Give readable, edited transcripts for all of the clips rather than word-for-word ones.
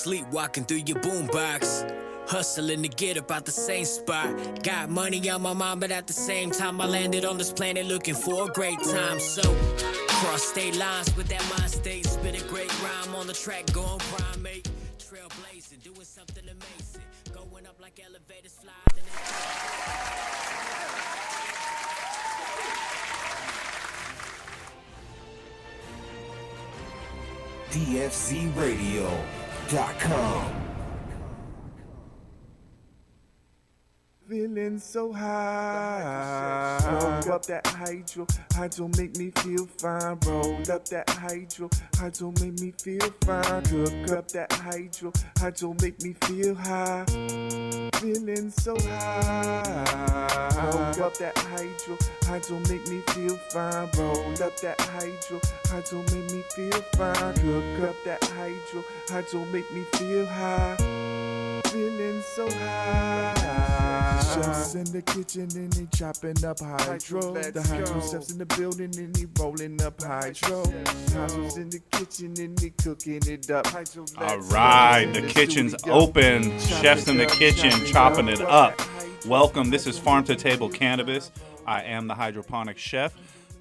sleepwalking through your boombox. Hustling to get up out the same spot. Got money on my mind, but at the same time I landed on this planet looking for a great time. So cross state lines with that mind state. Spit a great rhyme on the track, going primate. Trailblazing, doing something amazing. Going up like elevators fly. DFZRadio.com. Feeling so high. Roll up that hydro make me feel fine. Roll up that hydro make me feel fine. Cook up that hydro make me feel high. Feeling so high. Roll up that hydro make me feel fine. Roll up that hydro make me feel fine. Cook up that hydro make me feel high. Feeling so high. Chefs in the kitchen and they chopping up hydro. The hydro chefs in the building and they rolling up hydro. Hydro's in the kitchen and they cooking it up. All right, the kitchen's open. Chefs in the kitchen chopping it up. Welcome. This is Farm to Table Cannabis. I am the hydroponic chef.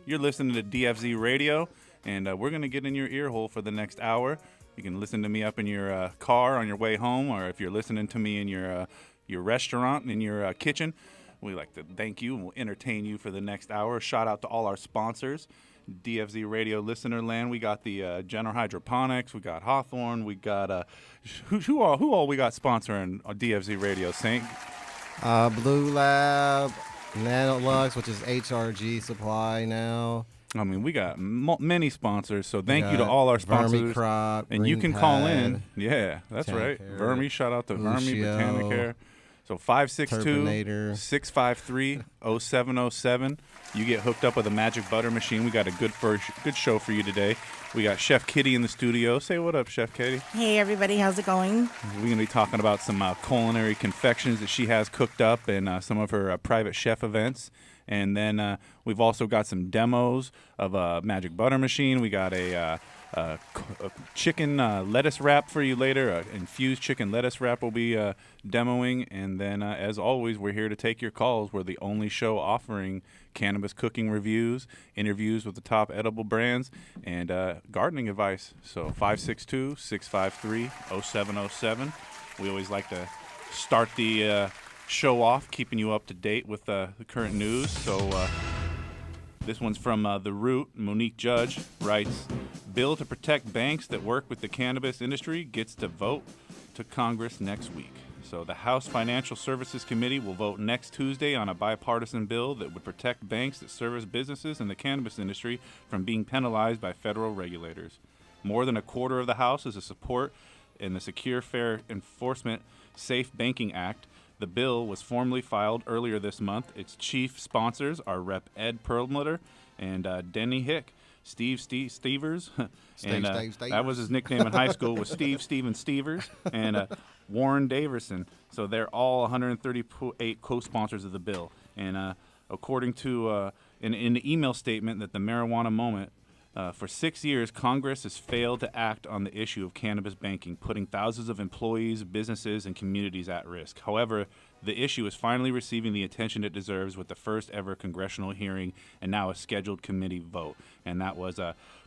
You're listening to DFZ Radio, and we're gonna get in your ear hole for the next hour. You can listen to me up in your car on your way home, or if you're listening to me in your restaurant, in your kitchen, we like to thank you and we'll entertain you for the next hour. Shout out to all our sponsors, DFZ Radio Listener Land. We got the General Hydroponics, we got Hawthorne, we got who all we got sponsoring DFZ Radio, Saint? Blue Lab, Nanolux, which is HRG Supply now. I mean, we got many sponsors, so thank you to all our sponsors. Vermicrop, and you can call in. Yeah, that's right. Botanicare, Vermi, shout out to Vermi, Botanicare. So 562-653-0707. You get hooked up with a magic butter machine. We got a good show for you today. We got Chef Kitty in the studio. Say what up, Chef Kitty. Hey, everybody. How's it going? We're going to be talking about some culinary confections that she has cooked up and some of her private chef events. And then we've also got some demos of a magic butter machine. We got a chicken lettuce wrap for you later. Infused chicken lettuce wrap will be demoing. And then, as always, we're here to take your calls. We're the only show offering cannabis cooking reviews, interviews with the top edible brands, and gardening advice. So 562-653-0707. We always like to start the show off, keeping you up to date with the current news. So this one's from The Root. Monique Judge writes, bill to protect banks that work with the cannabis industry gets to vote to Congress next week. So the House Financial Services Committee will vote next Tuesday on a bipartisan bill that would protect banks that service businesses in the cannabis industry from being penalized by federal regulators. More than a quarter of the House is a support in the Secure Fair Enforcement Safe Banking Act. The bill was formally filed earlier this month. Its chief sponsors are Rep. Ed Perlmutter and Denny Hick. Steve Stevers, and that was his nickname in high school, was Steven Stevers, and Warren Daverson. So they're all 138 co-sponsors of the bill. And according to in the email statement that the Marijuana Moment, for 6 years, Congress has failed to act on the issue of cannabis banking, putting thousands of employees, businesses, and communities at risk. However, the issue is finally receiving the attention it deserves with the first ever congressional hearing and now a scheduled committee vote. And that was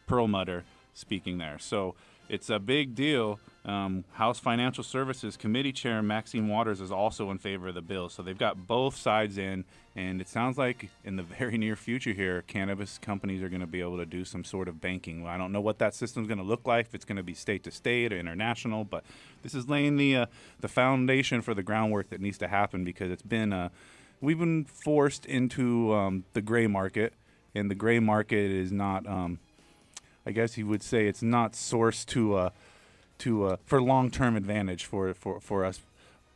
Perlmutter speaking there. So it's a big deal. House Financial Services Committee Chair Maxine Waters is also in favor of the bill. So they've got both sides in, and it sounds like in the very near future here, cannabis companies are going to be able to do some sort of banking. I don't know what that system is going to look like, if it's going to be state to state or international, but this is laying the foundation for the groundwork that needs to happen, because it's been we've been forced into the gray market, and the gray market is not I guess you would say it's not sourced for long-term advantage for us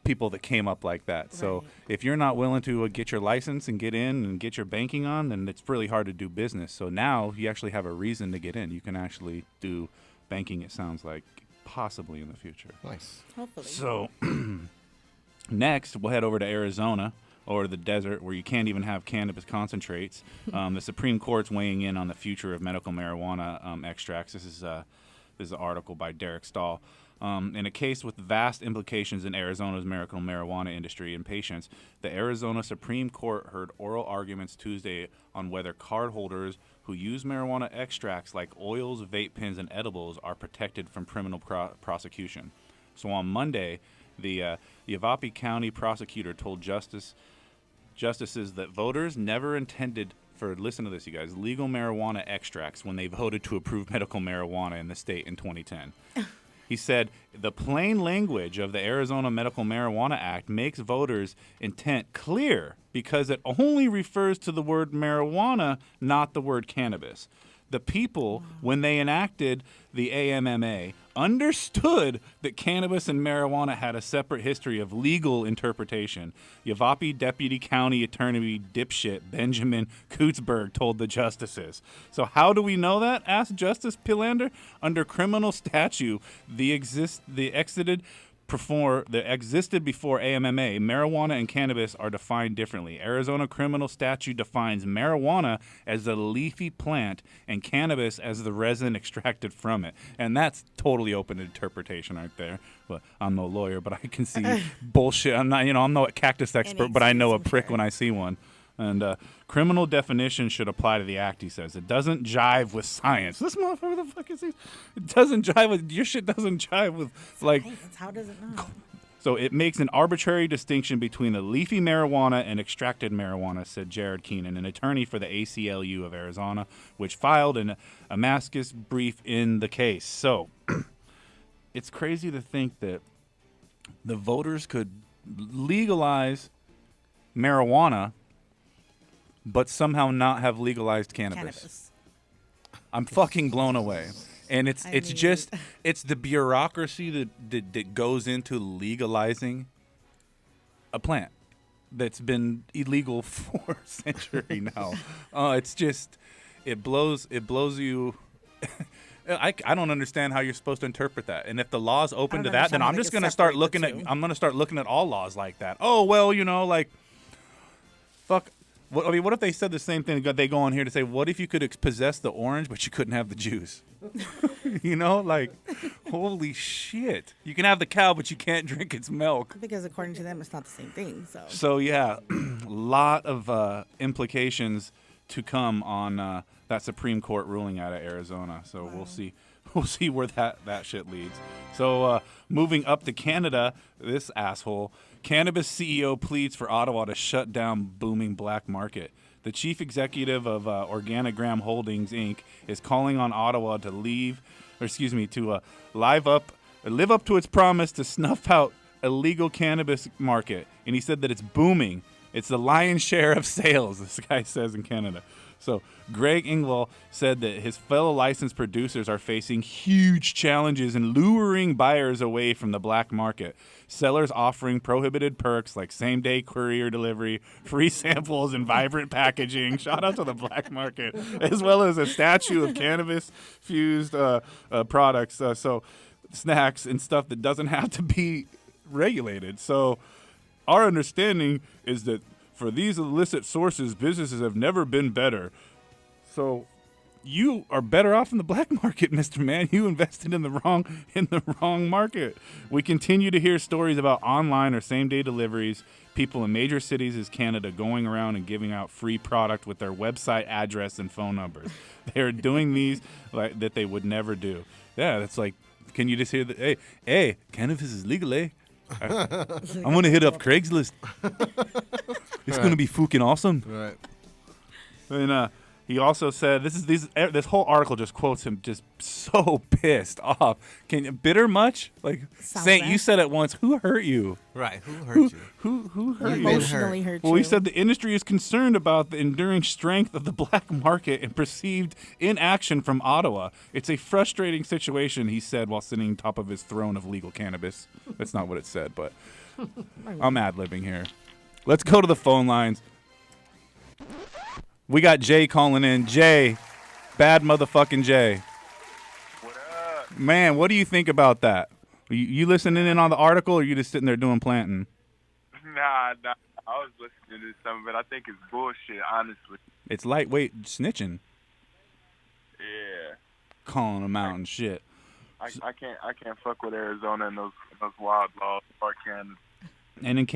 people that came up like that. Right. So if you're not willing to get your license and get in and get your banking on, then it's really hard to do business. So now you actually have a reason to get in. You can actually do banking, it sounds like, possibly in the future. Nice. Hopefully. So next, we'll head over to Arizona, or the desert, where you can't even have cannabis concentrates. The Supreme Court's weighing in on the future of medical marijuana extracts. This is an article by Derek Stahl. In a case with vast implications in Arizona's medical marijuana industry and patients, the Arizona Supreme Court heard oral arguments Tuesday on whether cardholders who use marijuana extracts like oils, vape pens, and edibles are protected from criminal prosecution. So on Monday, the Yavapai County prosecutor told justices that voters never intended for, listen to this, you guys, legal marijuana extracts when they voted to approve medical marijuana in the state in 2010. He said the plain language of the Arizona Medical Marijuana Act makes voters' intent clear because it only refers to the word marijuana, not the word cannabis. The people, when they enacted the AMMA, understood that cannabis and marijuana had a separate history of legal interpretation. Yavapai Deputy County Attorney dipshit Benjamin Kutzberg told the justices. So how do we know that? Asked Justice Pilander. Under criminal statute, that existed before AMMA, marijuana and cannabis are defined differently. Arizona criminal statute defines marijuana as a leafy plant and cannabis as the resin extracted from it. And that's totally open to interpretation right there. But I'm no lawyer, but I can see bullshit. I'm no cactus expert, but I know a prick when I see one. And criminal definition should apply to the act, he says. It doesn't jive with science. This motherfucker, the fuck is he? It doesn't jive with, your shit doesn't jive with, like. Science, how does it know? So it makes an arbitrary distinction between the leafy marijuana and extracted marijuana, said Jared Keenan, an attorney for the ACLU of Arizona, which filed an amicus brief in the case. So it's crazy to think that the voters could legalize marijuana but somehow not have legalized cannabis. I'm fucking blown away. And it's the bureaucracy that goes into legalizing a plant that's been illegal for a century now. It blows you. I don't understand how you're supposed to interpret that. And if the law's open to that, then I'm just going to start looking at all laws like that. Oh, well, fuck. What if they said the same thing? They go on here to say, what if you could possess the orange, but you couldn't have the juice? Holy shit. You can have the cow, but you can't drink its milk. Because according to them, it's not the same thing. So yeah, a lot of implications to come on that Supreme Court ruling out of Arizona. So We'll see where that shit leads. So moving up to Canada, this asshole, cannabis CEO pleads for Ottawa to shut down booming black market. The chief executive of Organigram Holdings Inc. is calling on Ottawa to live up to its promise to snuff out illegal cannabis market. And he said that it's booming. It's the lion's share of sales, this guy says in Canada. So Greg Ingvall said that his fellow licensed producers are facing huge challenges in luring buyers away from the black market. Sellers offering prohibited perks like same-day courier delivery, free samples, and vibrant packaging. Shout out to the black market, as well as a statue of cannabis-fused products, so snacks and stuff that doesn't have to be regulated. So our understanding is that for these illicit sources, businesses have never been better. So you are better off in the black market, Mr. Man. You invested in the wrong market. We continue to hear stories about online or same-day deliveries. People in major cities as Canada going around and giving out free product with their website address and phone numbers. They are doing these that they would never do. Yeah, that's like, can you just hear the, hey, cannabis is legal, eh? I'm going to hit up Craigslist. It's going to be fucking awesome. Right. And he also said, this whole article just quotes him just so pissed off. Bitter much? Like, Saint, bad. You said it once. Who hurt you? Right. Who hurt you? Who hurt you? Emotionally hurt you. Well, he said the industry is concerned about the enduring strength of the black market and perceived inaction from Ottawa. It's a frustrating situation, he said, while sitting on top of his throne of legal cannabis. That's not what it said, but I'm ad-libbing here. Let's go to the phone lines. We got Jay calling in. Jay, bad motherfucking Jay. What up? Man, what do you think about that? You listening in on the article, or you just sitting there doing planting? Nah. I was listening to some of it. I think it's bullshit, honestly. It's lightweight snitching. Yeah. Calling them out and shit. I can't fuck with Arizona and those wild laws or Canada. And in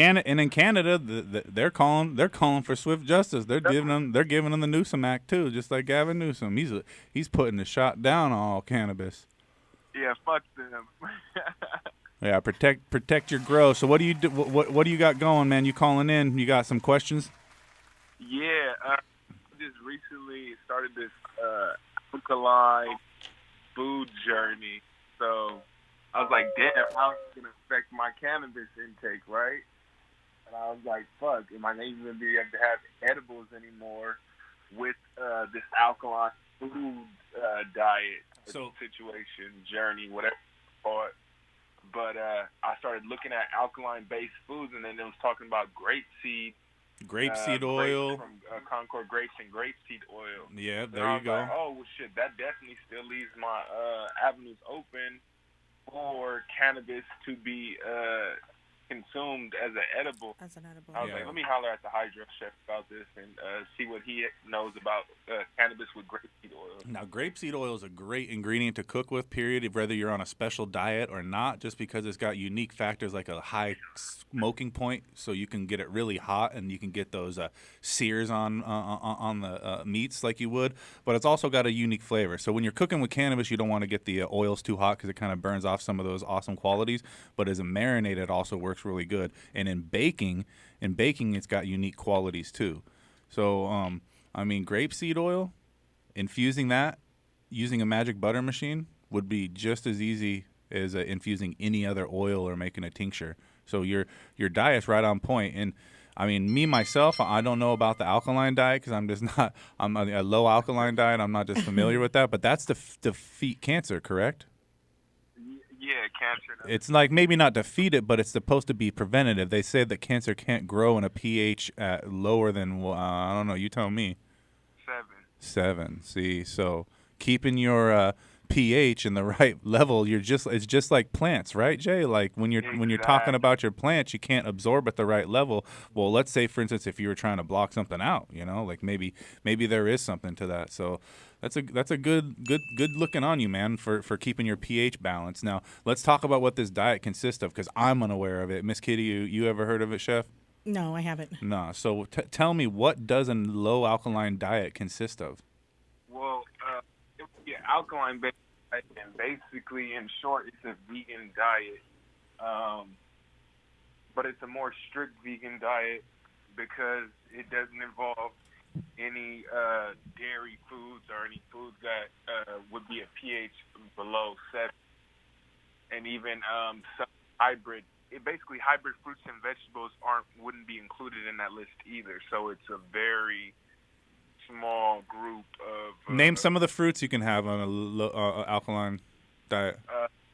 Canada, they're calling for swift justice. They're giving them the Newsom Act too, just like Gavin Newsom. He's putting the shot down on all cannabis. Yeah, fuck them. Yeah, protect your grow. So what do you do? What do you got going, man? You calling in? You got some questions? Yeah, just recently started this alkaline food journey. So I was like, damn, how's it going to affect my cannabis intake, right? And I was like, fuck, am I not even going to be able to have edibles anymore with this alkaline food diet situation, journey, whatever you call it. But I started looking at alkaline-based foods, and then it was talking about grapeseed. Grapeseed oil. From Concord grapes and grapeseed oil. Yeah, And there I you was go. like, oh, well, shit, that definitely still leaves my avenues open for cannabis to be consumed as an edible. As an edible. I was like, let me holler at the Hydro chef about this and see what he knows about cannabis with grapeseed oil. Now, grapeseed oil is a great ingredient to cook with, period, whether you're on a special diet or not, just because it's got unique factors like a high smoking point, so you can get it really hot and you can get those sears on the meats like you would, but it's also got a unique flavor. So when you're cooking with cannabis, you don't want to get the oils too hot because it kind of burns off some of those awesome qualities, but as a marinade, it also works really good. And in baking, it's got unique qualities too. So, I mean, grapeseed oil, infusing that using a magic butter machine would be just as easy as infusing any other oil or making a tincture. So your diet's right on point. And I mean, me myself, I don't know about the alkaline diet because I'm a low alkaline diet. I'm not just familiar with that, but that's to defeat cancer, correct? Yeah, cancer. It's like maybe not defeat it, but it's supposed to be preventative. They say that cancer can't grow in a pH at lower than, I don't know, you tell me. 7. See, so keeping your pH in the right level, it's just like plants, right, Jay? Like when you're talking about your plants, you can't absorb at the right level. Well, let's say, for instance, if you were trying to block something out, like maybe there is something to that. So that's a good looking on you, man, for keeping your pH balanced. Now let's talk about what this diet consists of because I'm unaware of it. Miss Kitty, you ever heard of it, Chef? No, I haven't. No. So tell me, what does a low alkaline diet consist of? Well, it would be an alkaline-based diet, and basically, in short, it's a vegan diet. But it's a more strict vegan diet because it doesn't involve any dairy foods or any foods that would be a pH below 7. And even some hybrid fruits and vegetables wouldn't be included in that list either. So it's a very small group of. Name some of the fruits you can have on a low, alkaline diet.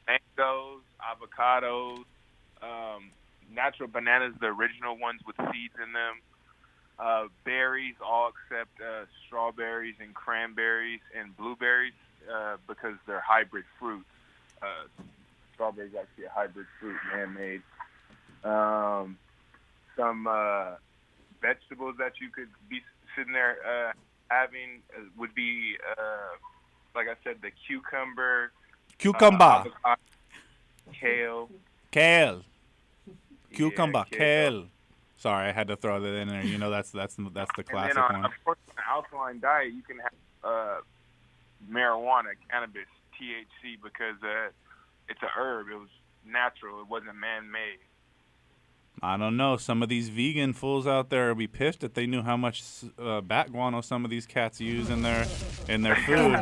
Mangoes, avocados, natural bananas, the original ones with seeds in them. Berries, all except strawberries and cranberries and blueberries because they're hybrid fruits. Strawberries actually a hybrid fruit, man-made. Some vegetables that you could be sitting there having would be, like I said, the cucumber. Cucumber. Kale. Cucumber, Yeah, kale. Sorry, I had to throw that in there. That's the classic and then one. Of course, on an alkaline diet, you can have marijuana, cannabis, THC, because it's a herb. It was natural. It wasn't man-made. I don't know. Some of these vegan fools out there will be pissed if they knew how much bat guano some of these cats use in their food.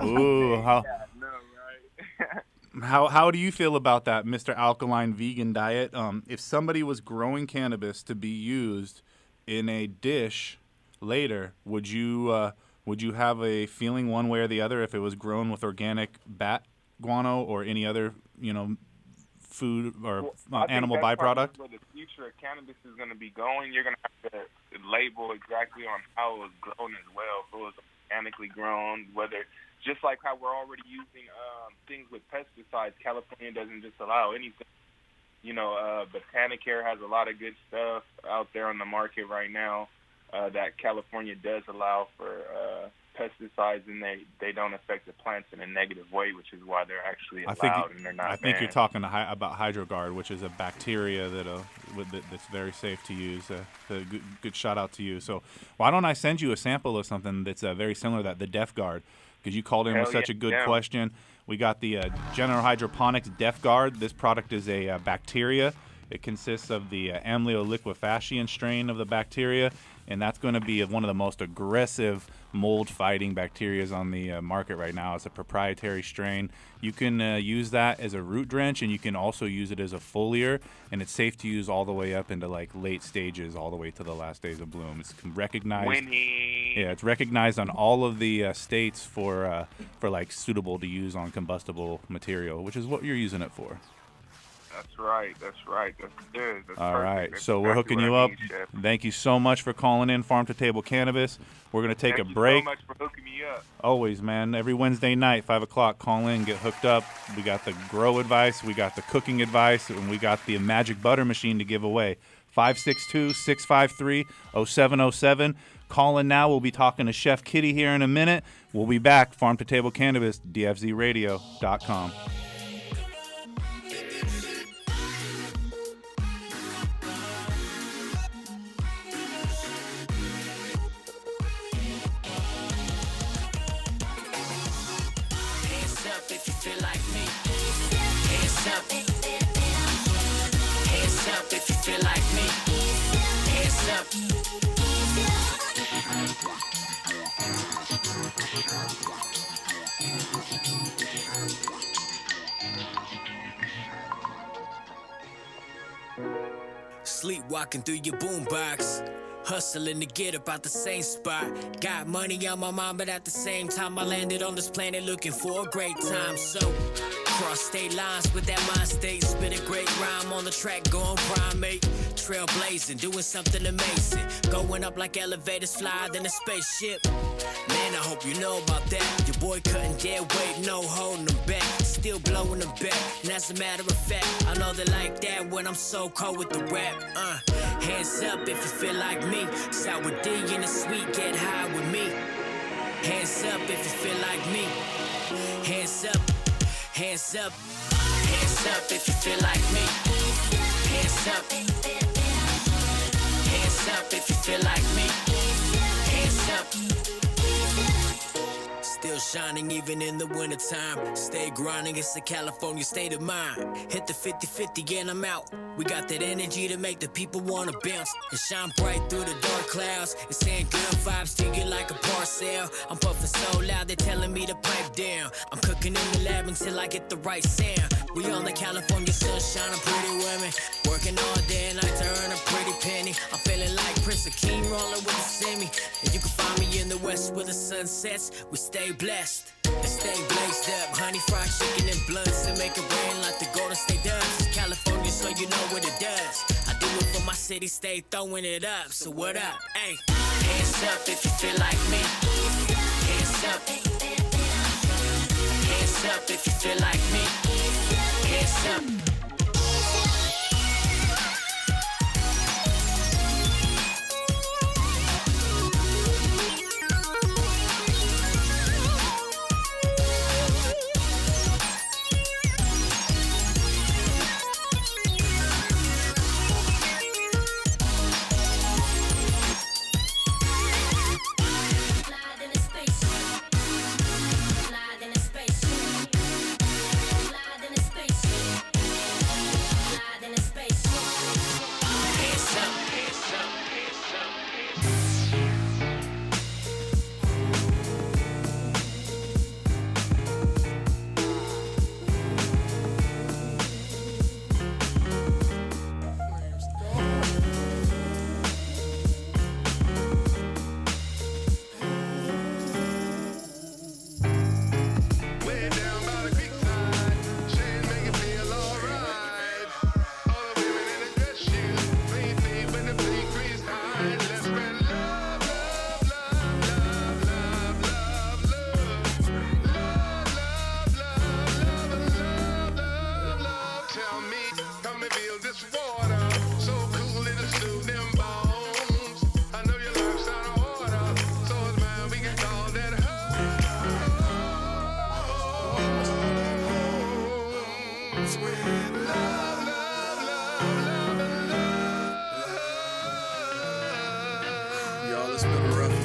Ooh, how Yeah, no, right? how do you feel about that, Mr. Alkaline Vegan Diet? If somebody was growing cannabis to be used in a dish later, would you have a feeling one way or the other if it was grown with organic bat guano or any other food or animal byproduct? Where the future of cannabis is going to be going, you're going to have to label exactly on how it was grown as well. If it was organically grown, whether just like how we're already using things with pesticides, California doesn't just allow anything. Botanicare has a lot of good stuff out there on the market right now that California does allow for pesticides and they don't affect the plants in a negative way, which is why they're actually I allowed think and they're not I think you're banned. talking about HydroGuard, which is a bacteria that's very safe to use. Good shout out to you. So why don't I send you a sample of something that's very similar to that, the DeafGuard, because you called in with Hell such yeah, a good yeah. question. We got the General Hydroponics DeafGuard. This product is a bacteria. It consists of the Amlio liquefaciens strain of the bacteria, and that's going to be one of the most aggressive mold-fighting bacteria on the market right now. It's a proprietary strain. You can use that as a root drench, and you can also use it as a foliar, and it's safe to use all the way up into like late stages, all the way to the last days of bloom. It's recognized. Winnie. Yeah, it's recognized on all of the states for like suitable to use on combustible material, which is what you're using it for. That's right. That's good. That's All perfect. right, That's so we're exactly hooking what you I up. need, Chef. Thank you so much for calling in Farm to Table Cannabis. We're going to take Thank a you break. so much for hooking me up. Always, man. Every Wednesday night, 5 o'clock, call in, get hooked up. We got the grow advice, we got the cooking advice, and we got the magic butter machine to give away. 562-653-0707. Call in now. We'll be talking to Chef Kitty here in a minute. We'll be back. Farm to Table Cannabis, dfzradio.com. Hands up if you feel like me. Hands up. Hands up if you feel like me. Hands up. Sleepwalking through your boombox. Hustling to get up out the same spot. Got money on my mind, but at the same time, I landed on this planet looking for a great time. So, cross state lines with that mind state. Spit a great rhyme on the track, going primate. Trailblazing, doing something amazing. Going up like elevators, fly than a spaceship. Man, I hope you know about that. Your boy couldn't dare wait, no holding them back. Still blowing them back, and as a matter of fact, I know they like that when I'm so cold with the rap. Hands up if you feel like me. Sour D in the sweet, get high with me. Hands up if you feel like me. Hands up, hands up, hands up if you feel like me. Hands up, hands up if you feel like me. Hands up. Still shining even in the wintertime. Stay grinding, it's the California state of mind. Hit the 50-50 and I'm out. We got that energy to make the people wanna bounce and shine bright through the dark clouds. And saying good vibes to you like a parcel. I'm puffing so loud, they're telling me to pipe down. I'm cooking in the lab until I get the right sound. We on the California sunshine, pretty women. Working all day and night to earn a pretty penny. I'm feeling like Prince Akeem rolling with a semi. And you can find me in the west where the sun sets. We stay blessed and stay blazed up. Honey fried chicken and blunts to make it rain like the Golden State does. It's California, so you know what it does. I do it for my city, stay throwing it up. So what up? Hey, hands up if you feel like me. Hands up. Hands up if you feel like me. Hands up.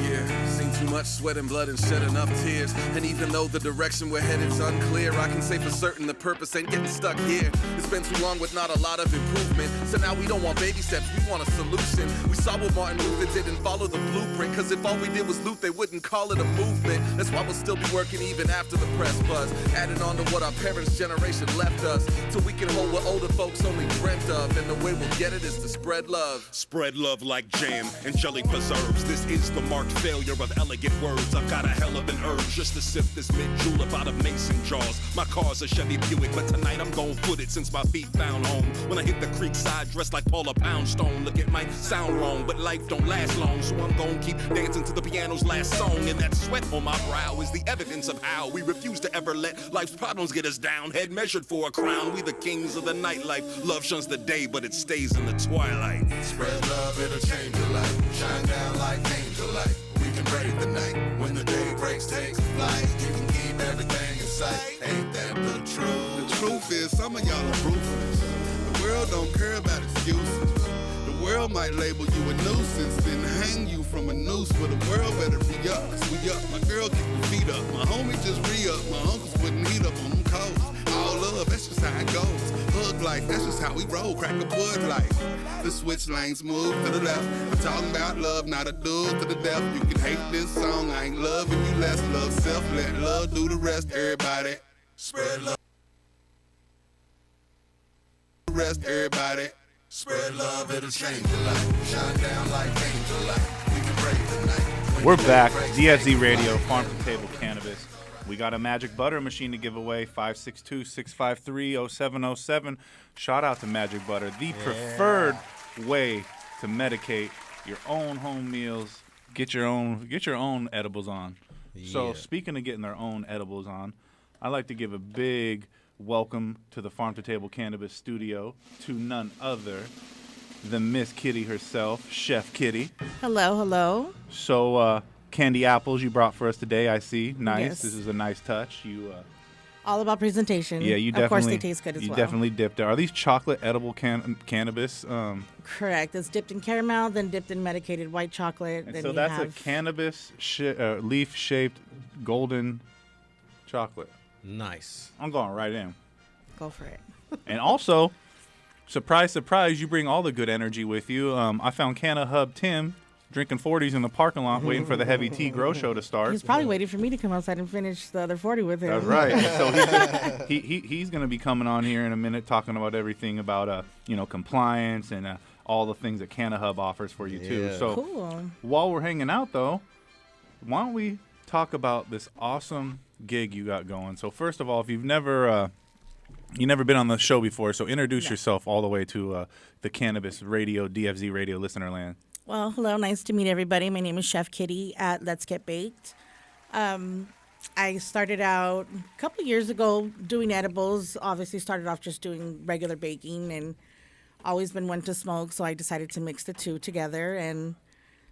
Yeah, seen too much sweat and blood and shed enough tears. And even though the direction we're headed's unclear, I can say for certain the purpose ain't getting stuck here. It's been too long with not a lot of improvement. So now we don't want baby steps, we want a solution. We saw what Martin Luther did and follow the blueprint. Cause if all we did was loot, they wouldn't call it a movement. That's why we'll still be working even after the press buzz. Adding on to what our parents' generation left us. Till we can hold what older folks only dreamt of. And the way we'll get it is to spread love. Spread love like jam and jelly preserves. This is the marked failure of elegant words. I've got a hell of an urge just to sip this mint julep out of mason jars. My car's a Chevy Buick, but tonight I'm gon' foot it since my feet found home. When I hit the creek side dressed like Paula Poundstone. Look, it might sound wrong, but life don't last long. So I'm gon' keep dancing to the piano's last song. And that sweat on my brow is the evidence of how we refuse to ever let life's problems get us down. Head measured for a crown. We the kings of the nightlife. Love shuns the day, but it stays in the twilight. Spread love, it'll change your life. Shine down like angel light. We can brave the night. When the day breaks, takes flight. You can keep everything in sight. Ain't that the truth? The truth is, some of y'all are ruthless. The world don't care about excuses. The world might label you a nuisance, then hang you from a noose. But the world better be up, 'cause we up. My girl keep her feet up. My homie just re-up. My uncle's putting heat up on them coals. All love, that's just how it goes. Hug life, that's just how we roll. Crack a bud life. The switch lanes move to the left. I'm talking about love, not a dude to the death. You can hate this song, I ain't loving you less. Love self, let love do the rest. Everybody, Spread love. rest, everybody. Spread love, it'll change your life. Shine down like angel light. We can brave the night. When We're the day back. breaks, DFZ takes Radio, flight. Farm to Table Cannabis. We got a Magic Butter machine to give away, 562-653-0707. Shout out to Magic Butter, the preferred way to medicate your own home meals. Get your own edibles on. So speaking of getting their own edibles on, I'd like to give a big welcome to the Farm to Table Cannabis studio to none other than Miss Kitty herself, Chef Kitty. Hello, hello. So, candy apples you brought for us today, I see. Nice. Yes. This is a nice touch. You, All about presentation. yeah, you Of definitely. course, they taste good as you well. definitely dipped it. Are these chocolate edible cannabis? Correct. It's dipped in caramel, then dipped in medicated white chocolate. And then so you that's have a cannabis leaf-shaped golden chocolate. Nice. I'm going right in. Go for it. And also, surprise, surprise, you bring all the good energy with you. I found Canna Hub Tim drinking 40s in the parking lot waiting for the Heavy Tea Grow Show to start. He's probably waiting for me to come outside and finish the other 40 with him. That's right. So he's going to be coming on here in a minute talking about everything about compliance and all the things that Canna Hub offers for you too. Yeah. So Cool. while we're hanging out though, why don't we talk about this awesome gig you got going? So first of all, if you've never been on the show before, so introduce yourself all the way to the Cannabis Radio, DFZ Radio listener land. Well, hello. Nice to meet everybody. My name is Chef Kitty at Let's Get Baked. I started out a couple of years ago doing edibles. Obviously started off just doing regular baking and always been one to smoke, so I decided to mix the two together and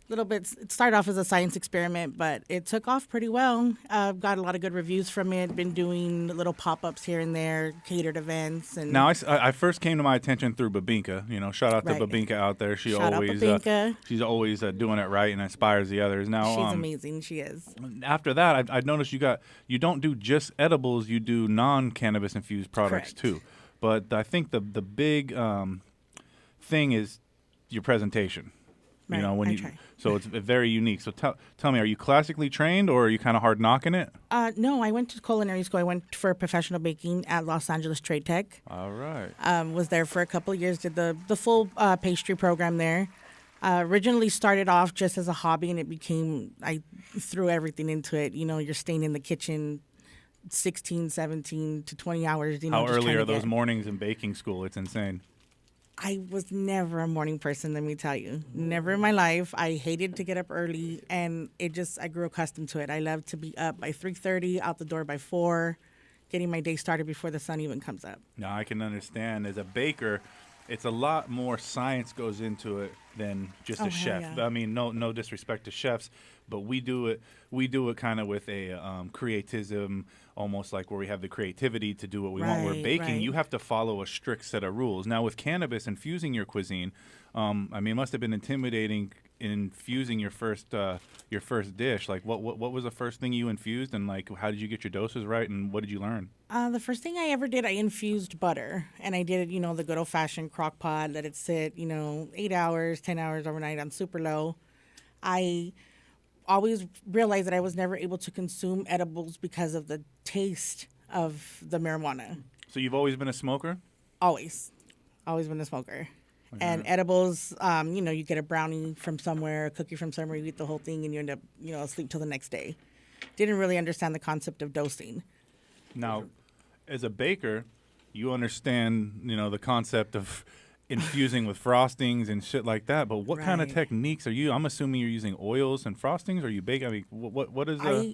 little bit. It started off as a science experiment, but it took off pretty well. Got a lot of good reviews from it. Been doing little pop-ups here and there, catered events. And Now, I first came to my attention through Babinka. Shout out Right. to Babinka out there. She Shout out always Babinka. she's always doing it right and inspires the others. Now, she's amazing. She is. after that, I've noticed you don't do just edibles. You do non-cannabis infused products Correct. too. But I think the big thing is your presentation. Right, When I you try. so it's very unique. So tell me, are you classically trained or are you kind of hard knocking it? No, I went to culinary school. I went for professional baking at Los Angeles Trade Tech. All right. Was there for a couple of years. Did the full pastry program there. Originally started off just as a hobby, and I threw everything into it. You're staying in the kitchen 16, 17 to 20 hours. How just early trying are to those get- mornings in baking school? It's insane. I was never a morning person, let me tell you. Never in my life. I hated to get up early, and I grew accustomed to it. I love to be up by 3:30, out the door by 4, getting my day started before the sun even comes up. Now I can understand as a baker, it's a lot more science goes into it than just Oh, a hell chef. yeah. I mean, no disrespect to chefs, but we do it kind of with a creatism, almost like where we have the creativity to do what we want. Where Right, baking, right. you have to follow a strict set of rules. Now with cannabis infusing your cuisine, it must have been intimidating infusing your first dish? Like, what was the first thing you infused, and like, how did you get your doses right, and what did you learn? The first thing I ever did, I infused butter, and I did it, the good old-fashioned crock pot, let it sit, 8 hours, 10 hours overnight on super low. I always realized that I was never able to consume edibles because of the taste of the marijuana. So you've always been a smoker? Always been a smoker. And edibles, you get a brownie from somewhere, a cookie from somewhere, you eat the whole thing, and you end up, asleep till the next day. Didn't really understand the concept of dosing. Now, as a baker, you understand, the concept of infusing with frostings and shit like that. But what kind of techniques are you? I'm assuming you're using oils and frostings, or you bake. I mean, what is? I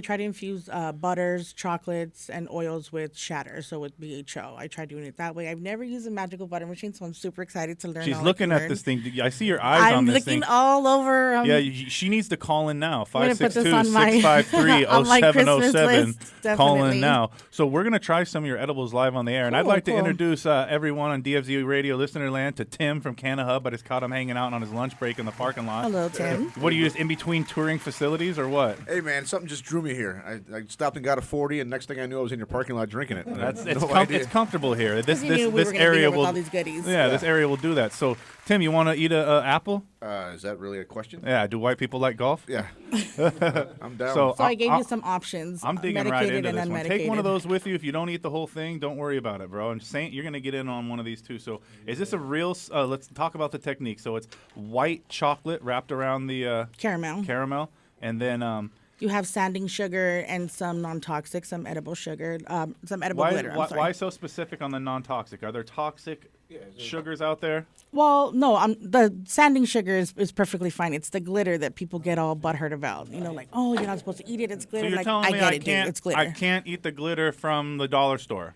try to infuse butters, chocolates, and oils with shatter. So with BHO, I try doing it that way. I've never used a magical butter machine, so I'm super excited to learn. She's looking at this thing. I see your eyes on this thing. I'm looking all over. Yeah, she needs to call in now. 562-653-0707. Call in now. So we're gonna try some of your edibles live on the air, and I'd like to introduce everyone on DFZ Radio listener land to Tim from Canna Hub. I just caught him hanging out on his lunch break in the parking lot. Hello, Tim. What are you, just in between touring facilities or what? Hey man, something just drew me here. I stopped and got a 40, and next thing I knew I was in your parking lot drinking it. It's comfortable here. This area will. All these goodies. Yeah, this area will do that. So Tim, you want to eat a apple? Is that really a question? Yeah. Do white people like golf? Yeah. I'm down. So I gave you some options. I'm digging right into this one. Take one of those with you. If you don't eat the whole thing, don't worry about it, bro. And Saint, you're gonna get in on one of these too. So is this a real? Let's talk about the technique. So it's white chocolate wrapped around the caramel, and then you have sanding sugar and some non-toxic, some edible sugar, some edible glitter. Why so specific on the non-toxic? Are there toxic sugars out there? Well, no. The sanding sugar is perfectly fine. It's the glitter that people get all butthurt about. Like, oh, you're not supposed to eat it. It's glitter. So you're telling me it's glitter. I can't eat the glitter from the dollar store.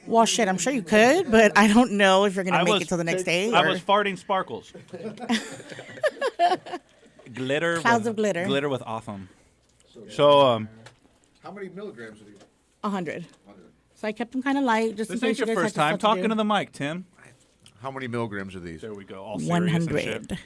Well, shit, I'm sure you could, but I don't know if you're going to make it till the next day. I was farting sparkles. Glitter. Clouds of glitter. Glitter with awesome. So, how many milligrams are these? 100. So I kept them kind of light, just in this case ain't your first time talking to the mic, Tim. How many milligrams are these? There we go. All serious 100. And shit.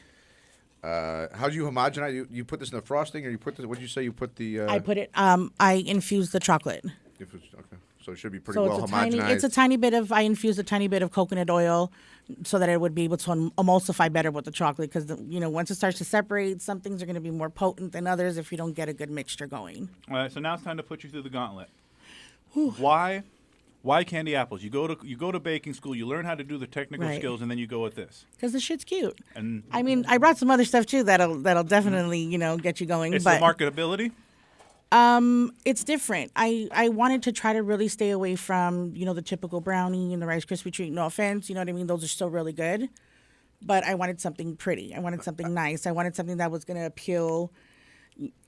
How do you homogenize? You put this in the frosting, or you put the? What did you say? You put the? I put it. I infused the chocolate. Okay, so it should be pretty well homogenized. It's a tiny bit of. I infused a tiny bit of coconut oil, so that it would be able to emulsify better with the chocolate. Because once it starts to separate, some things are going to be more potent than others if you don't get a good mixture going. All right, so now it's time to put you through the gauntlet. Why candy apples? You go to baking school, you learn how to do the technical skills, and then you go with this. Because the shit's cute. And I mean, I brought some other stuff too that'll definitely get you going. It's the marketability. It's different. I wanted to try to really stay away from the typical brownie and the Rice Krispie treat. No offense, you know what I mean. Those are still really good, but I wanted something pretty. I wanted something nice. I wanted something that was going to appeal.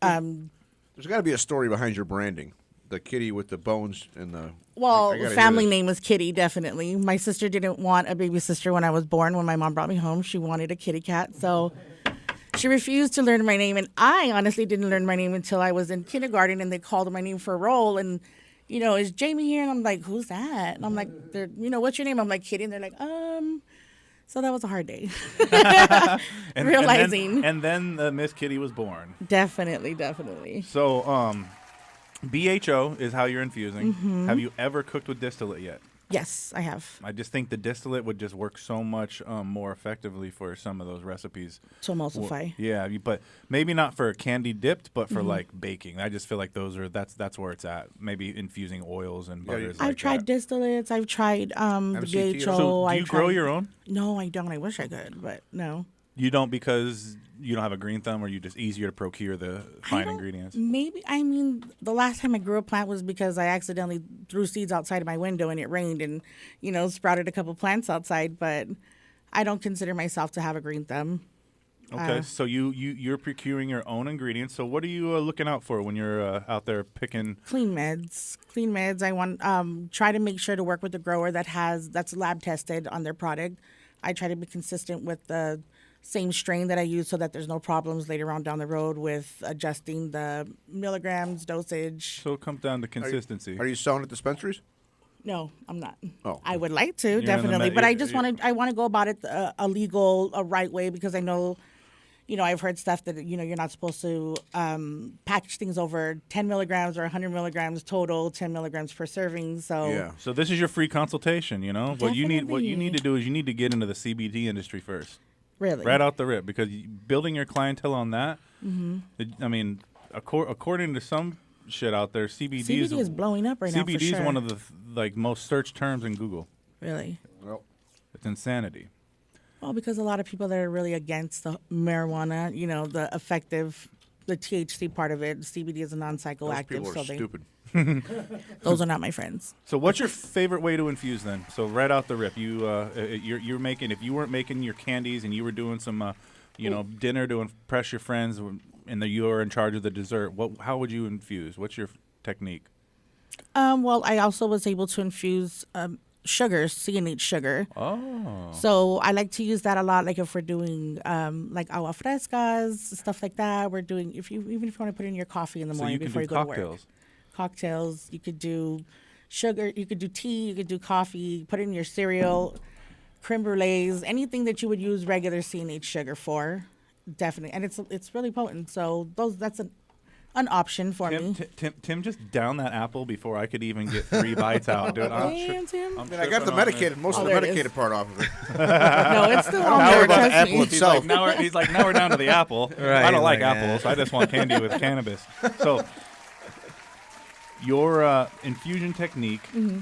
There's got to be a story behind your branding. The kitty with the bones and the... Well, family name was Kitty, definitely. My sister didn't want a baby sister when I was born. When my mom brought me home, she wanted a kitty cat. So she refused to learn my name. And I honestly didn't learn my name until I was in kindergarten, and they called my name for a role. And, is Jamie here? And I'm like, who's that? And I'm like, what's your name? I'm like, Kitty. And they're like, So that was a hard day. Realizing. And then Miss Kitty was born. Definitely. So, BHO is how you're infusing. Mm-hmm. Have you ever cooked with distillate yet? Yes, I have. I just think the distillate would just work so much more effectively for some of those recipes. To emulsify. Yeah, but maybe not for candy dipped, but for like baking. I just feel like that's where it's at. Maybe infusing oils and butters. I've tried distillates. I've tried the BHO. So do you grow your own? No, I don't. I wish I could, but no. You don't because you don't have a green thumb, or you just easier to procure the fine ingredients? Maybe. I mean, the last time I grew a plant was because I accidentally threw seeds outside of my window and it rained and, sprouted a couple plants outside. But I don't consider myself to have a green thumb. Okay, so you're procuring your own ingredients. So what are you looking out for when you're out there picking? Clean meds. I want try to make sure to work with a grower that's lab tested on their product. I try to be consistent with the same strain that I use so that there's no problems later on down the road with adjusting the milligrams, dosage. So it comes down to consistency. Are you selling at dispensaries? No, I'm not. Oh. I would like to, definitely. But I just want to go about it a right way, because I know, I've heard stuff that, you're not supposed to package things over 10 milligrams or 100 milligrams total, 10 milligrams per serving. So So this is your free consultation. What you need Definitely. to do is you need to get into the CBD industry first. Really? Right out the rip, because building your clientele on that. Mm-hmm. I mean, according to some shit out there, CBD is blowing up right now, for CBD is sure. one of the most searched terms in Google. Really? Well, it's insanity. Well, because a lot of people that are really against the marijuana, the THC part of it, CBD is a non-psychoactive. Those people are stupid. Those are not my friends. So, what's your favorite way to infuse then? So, right out the rip, you're making. If you weren't making your candies and you were doing some, dinner to impress your friends, and you were in charge of the dessert, how would you infuse? What's your technique? Well, I also was able to infuse sugar, CNH sugar. Oh. So I like to use that a lot. Like if we're doing like agua frescas, stuff like that. We're doing even if you want to put it in your coffee in the morning before you go to work. Cocktails. You could do sugar. You could do tea. You could do coffee. Put it in your cereal, creme brulees, anything that you would use regular CNH sugar for. Definitely, and it's really potent. So that's an option for me. Tim just downed that apple before I could even get 3 bites out, dude. Damn, Tim. I mean, I got the medicated, most of the medicated part off of it. No, it's still on Now there. we're about the Trust apple me. itself. He's like, now we're down to the apple. Right, I don't like like, apples. I just want candy with cannabis. So, your infusion technique. Mm-hmm.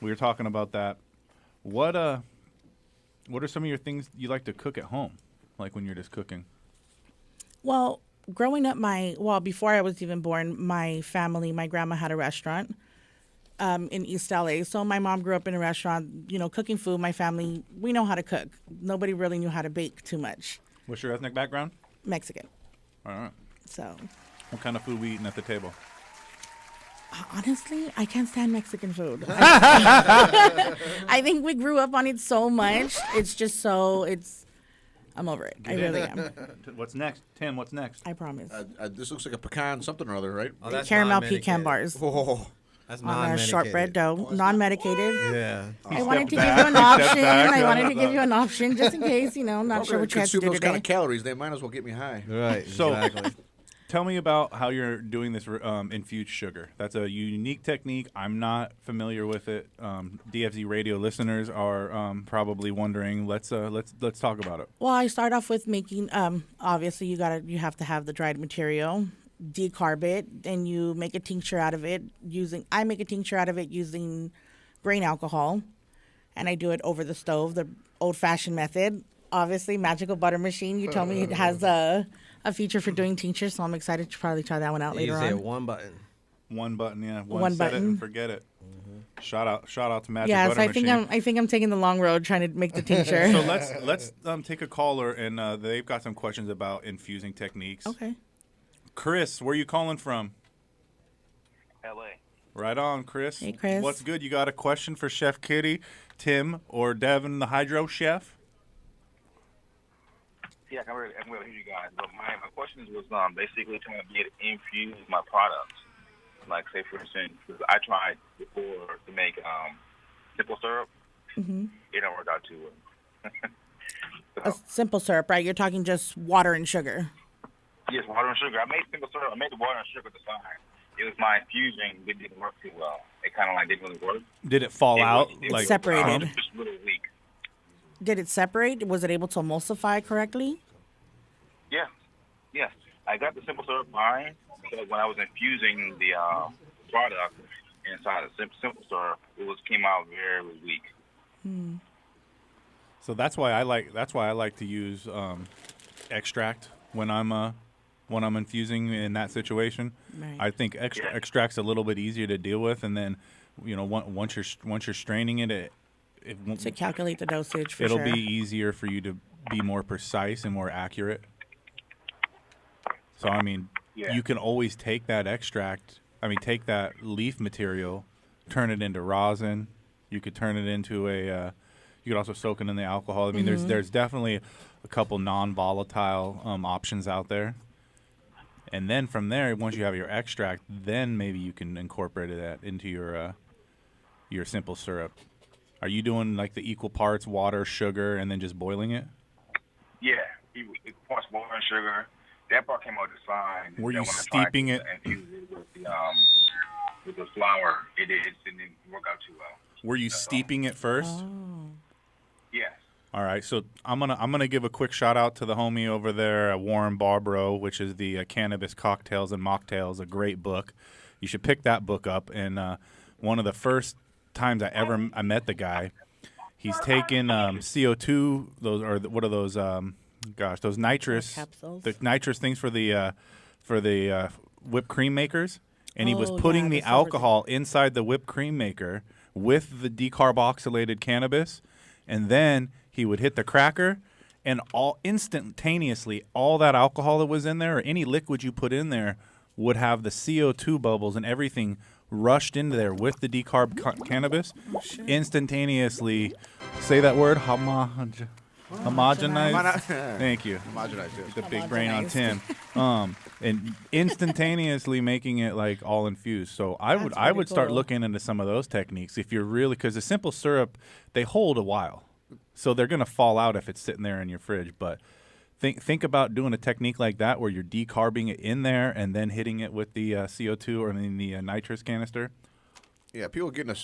We were talking about that. What are some of your things you like to cook at home, like when you're just cooking? Well, growing up, before I was even born, my grandma had a restaurant in East LA. So my mom grew up in a restaurant, cooking food. My family, we know how to cook. Nobody really knew how to bake too much. What's your ethnic background? Mexican. All right. So, What kind of food we eating at the table? honestly, I can't stand Mexican food. I think we grew up on it so much. It's just I'm over it. I really am. What's next? Tim, what's next? I promise. This looks like a pecan something or other, right? Oh, that's Caramel non-medicated. pecan bars. Oh, That's On a non-medicated. shortbread dough, non-medicated. Yeah. I wanted to give back. you an He stepped option. back. I wanted to give you an option just in case, I'm not sure what you had to consume do those kind today. of calories. They might as well get me high. Right. So- Exactly. Tell me about how you're doing this infused sugar. That's a unique technique. I'm not familiar with it. DFZ radio listeners are probably wondering. Let's talk about it. Well, I start off with making. Obviously, you have to have the dried material, decarb it, and you make a tincture out of it I make a tincture out of it using grain alcohol, and I do it over the stove, the old-fashioned method. Obviously, Magical Butter Machine. You told me it has a feature for doing tinctures, so I'm excited to probably try that one out later You say on. one button. One button, yeah. One set it and button. forget it. Shout out to Magic Yeah, Butter so Machine. I think I'm taking the long road trying to make the tincture. So let's take a caller, and they've got some questions about infusing techniques. Okay. Chris, where you calling from? L.A. Right on, Chris. Hey, Chris. What's good? You got a question for Chef Kitty, Tim, or Devin, the Hydro Chef? Yeah, I'm going to hear you guys. But my question was basically trying to get infuse my products. Like, say, for instance, 'cause I tried before to make simple syrup. Mm-hmm. It don't work out too well. A simple syrup, right? You're talking just water and sugar. Yes, water and sugar. I made simple syrup. I made the water and sugar at the time. It was my infusing. It didn't work too well. It kind of didn't really work. Did it fall out? It's separated. It was just a little weak. Did it separate? Was it able to emulsify correctly? Yeah. Yes. I got the simple syrup fine. So when I was infusing the product inside the simple syrup, it came out very weak. So that's why I like to use extract when I'm infusing in that situation. Right. I think extract's a little bit easier to deal with, and then once you're straining it To calculate the dosage, for it'll sure. be easier for you to be more precise and more accurate. So I mean, you can always take that extract. I mean, take that leaf material, turn it into rosin. You could turn it into a. You could also soak it in the alcohol. I mean, there's definitely a couple non-volatile options out there. And then from there, once you have your extract, then maybe you can incorporate that into your simple syrup. Are you doing like the equal parts water, sugar, and then just boiling it? Yeah. It course water and sugar. That part came out just fine. Were you Then when I tried steeping to it? infuse it with the flour, it didn't work out too well. Were you steeping it first? Yes. All right, so I'm gonna give a quick shout out to the homie over there, Warren Barbro, which is the Cannabis Cocktails and Mocktails, a great book. You should pick that book up. And one of the first times I met the guy, he's taken CO2, what are those? Those nitrous capsules? the nitrous things for the whipped cream makers, and he was Oh, putting yeah, the the silver thing. alcohol inside the whipped cream maker with the decarboxylated cannabis, and then he would hit the cracker, and all instantaneously all that alcohol that was in there or any liquid you put in there would have the CO2 bubbles and everything rushed into there with the decarb cannabis, instantaneously. Say that word, homogenized. Thank you. Homogenized. The big brain on Tim. And instantaneously making it like all infused. So I would start cool. looking into some of those techniques if you're really, because the simple syrup, they hold a while, so they're gonna fall out if it's sitting there in your fridge. But think about doing a technique like that where you're decarbing it in there and then hitting it with the CO2 or the nitrous canister. Yeah, people getting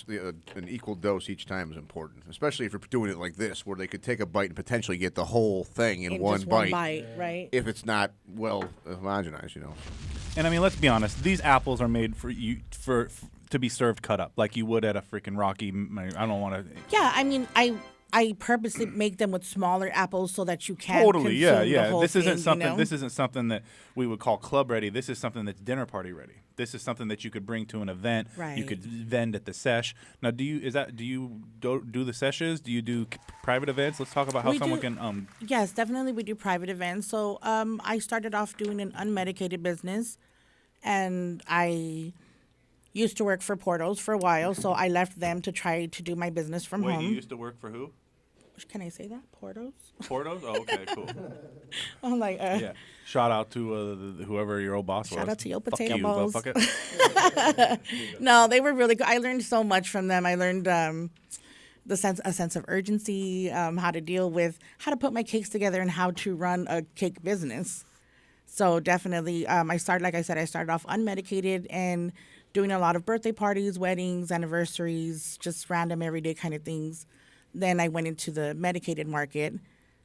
an equal dose each time is important, especially if you're doing it like this, where they could take a bite and potentially get the whole thing in one just bite. one bite, right? If it's not well homogenized, you know. And I mean, let's be honest. These apples are made for you to be served cut up, like you would at a freaking Rocky. I don't want to. Yeah, I mean, I purposely make them with smaller apples so that you can Totally, yeah, consume the yeah. whole This isn't thing, something. You know? This isn't something that we would call club ready. This is something that's dinner party ready. This is something that you could bring to an event. You Right. could vend at the sesh. Now, do you do the seshes? Do you do private events? Let's talk about how We someone do- can. Yes, definitely we do private events. So I started off doing an unmedicated business, and I used to work for Portos for a while, so I left them to try to do my business from Wait, home. you used to work for who? Can I say that? Portos? Portos? Oh, okay, cool. I'm like, Yeah. Shout out to whoever your old boss was. Shout out to your Fuck potato you, balls. motherfucker. No, they were really good. I learned so much from them. I learned a sense of urgency, how to put my cakes together, and how to run a cake business. So definitely, I started off unmedicated and doing a lot of birthday parties, weddings, anniversaries, just random everyday kind of things. Then I went into the medicated market,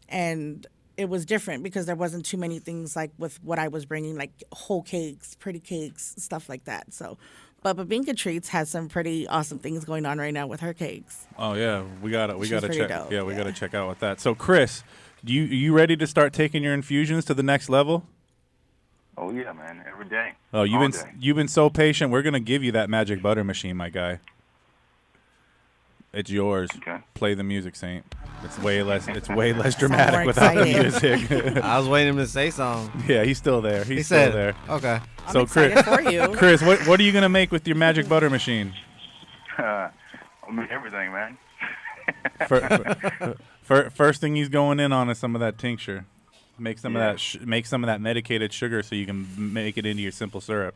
and it was different because there wasn't too many things like with what I was bringing, like whole cakes, pretty cakes, stuff like that. So, but Babinka Treats has some pretty awesome things going on right now with her cakes. Oh yeah, we gotta She's check. pretty dope, We gotta check out with that. So Chris, you ready to start taking your infusions to the next level? Oh yeah, man. Every day. Oh, All day. you've been so patient. We're gonna give you that magic butter machine, my guy. It's yours. Okay. Play the music, Saint. It's way less dramatic more without the exciting. music. I was waiting him to say something. Yeah, he's still there. He's He still said, there. okay. I'm So excited for you. Chris, what are you gonna make with your magic butter machine? I mean, everything, man. First thing he's going in on is some of that tincture. Make some of that medicated sugar so you can make it into your simple syrup.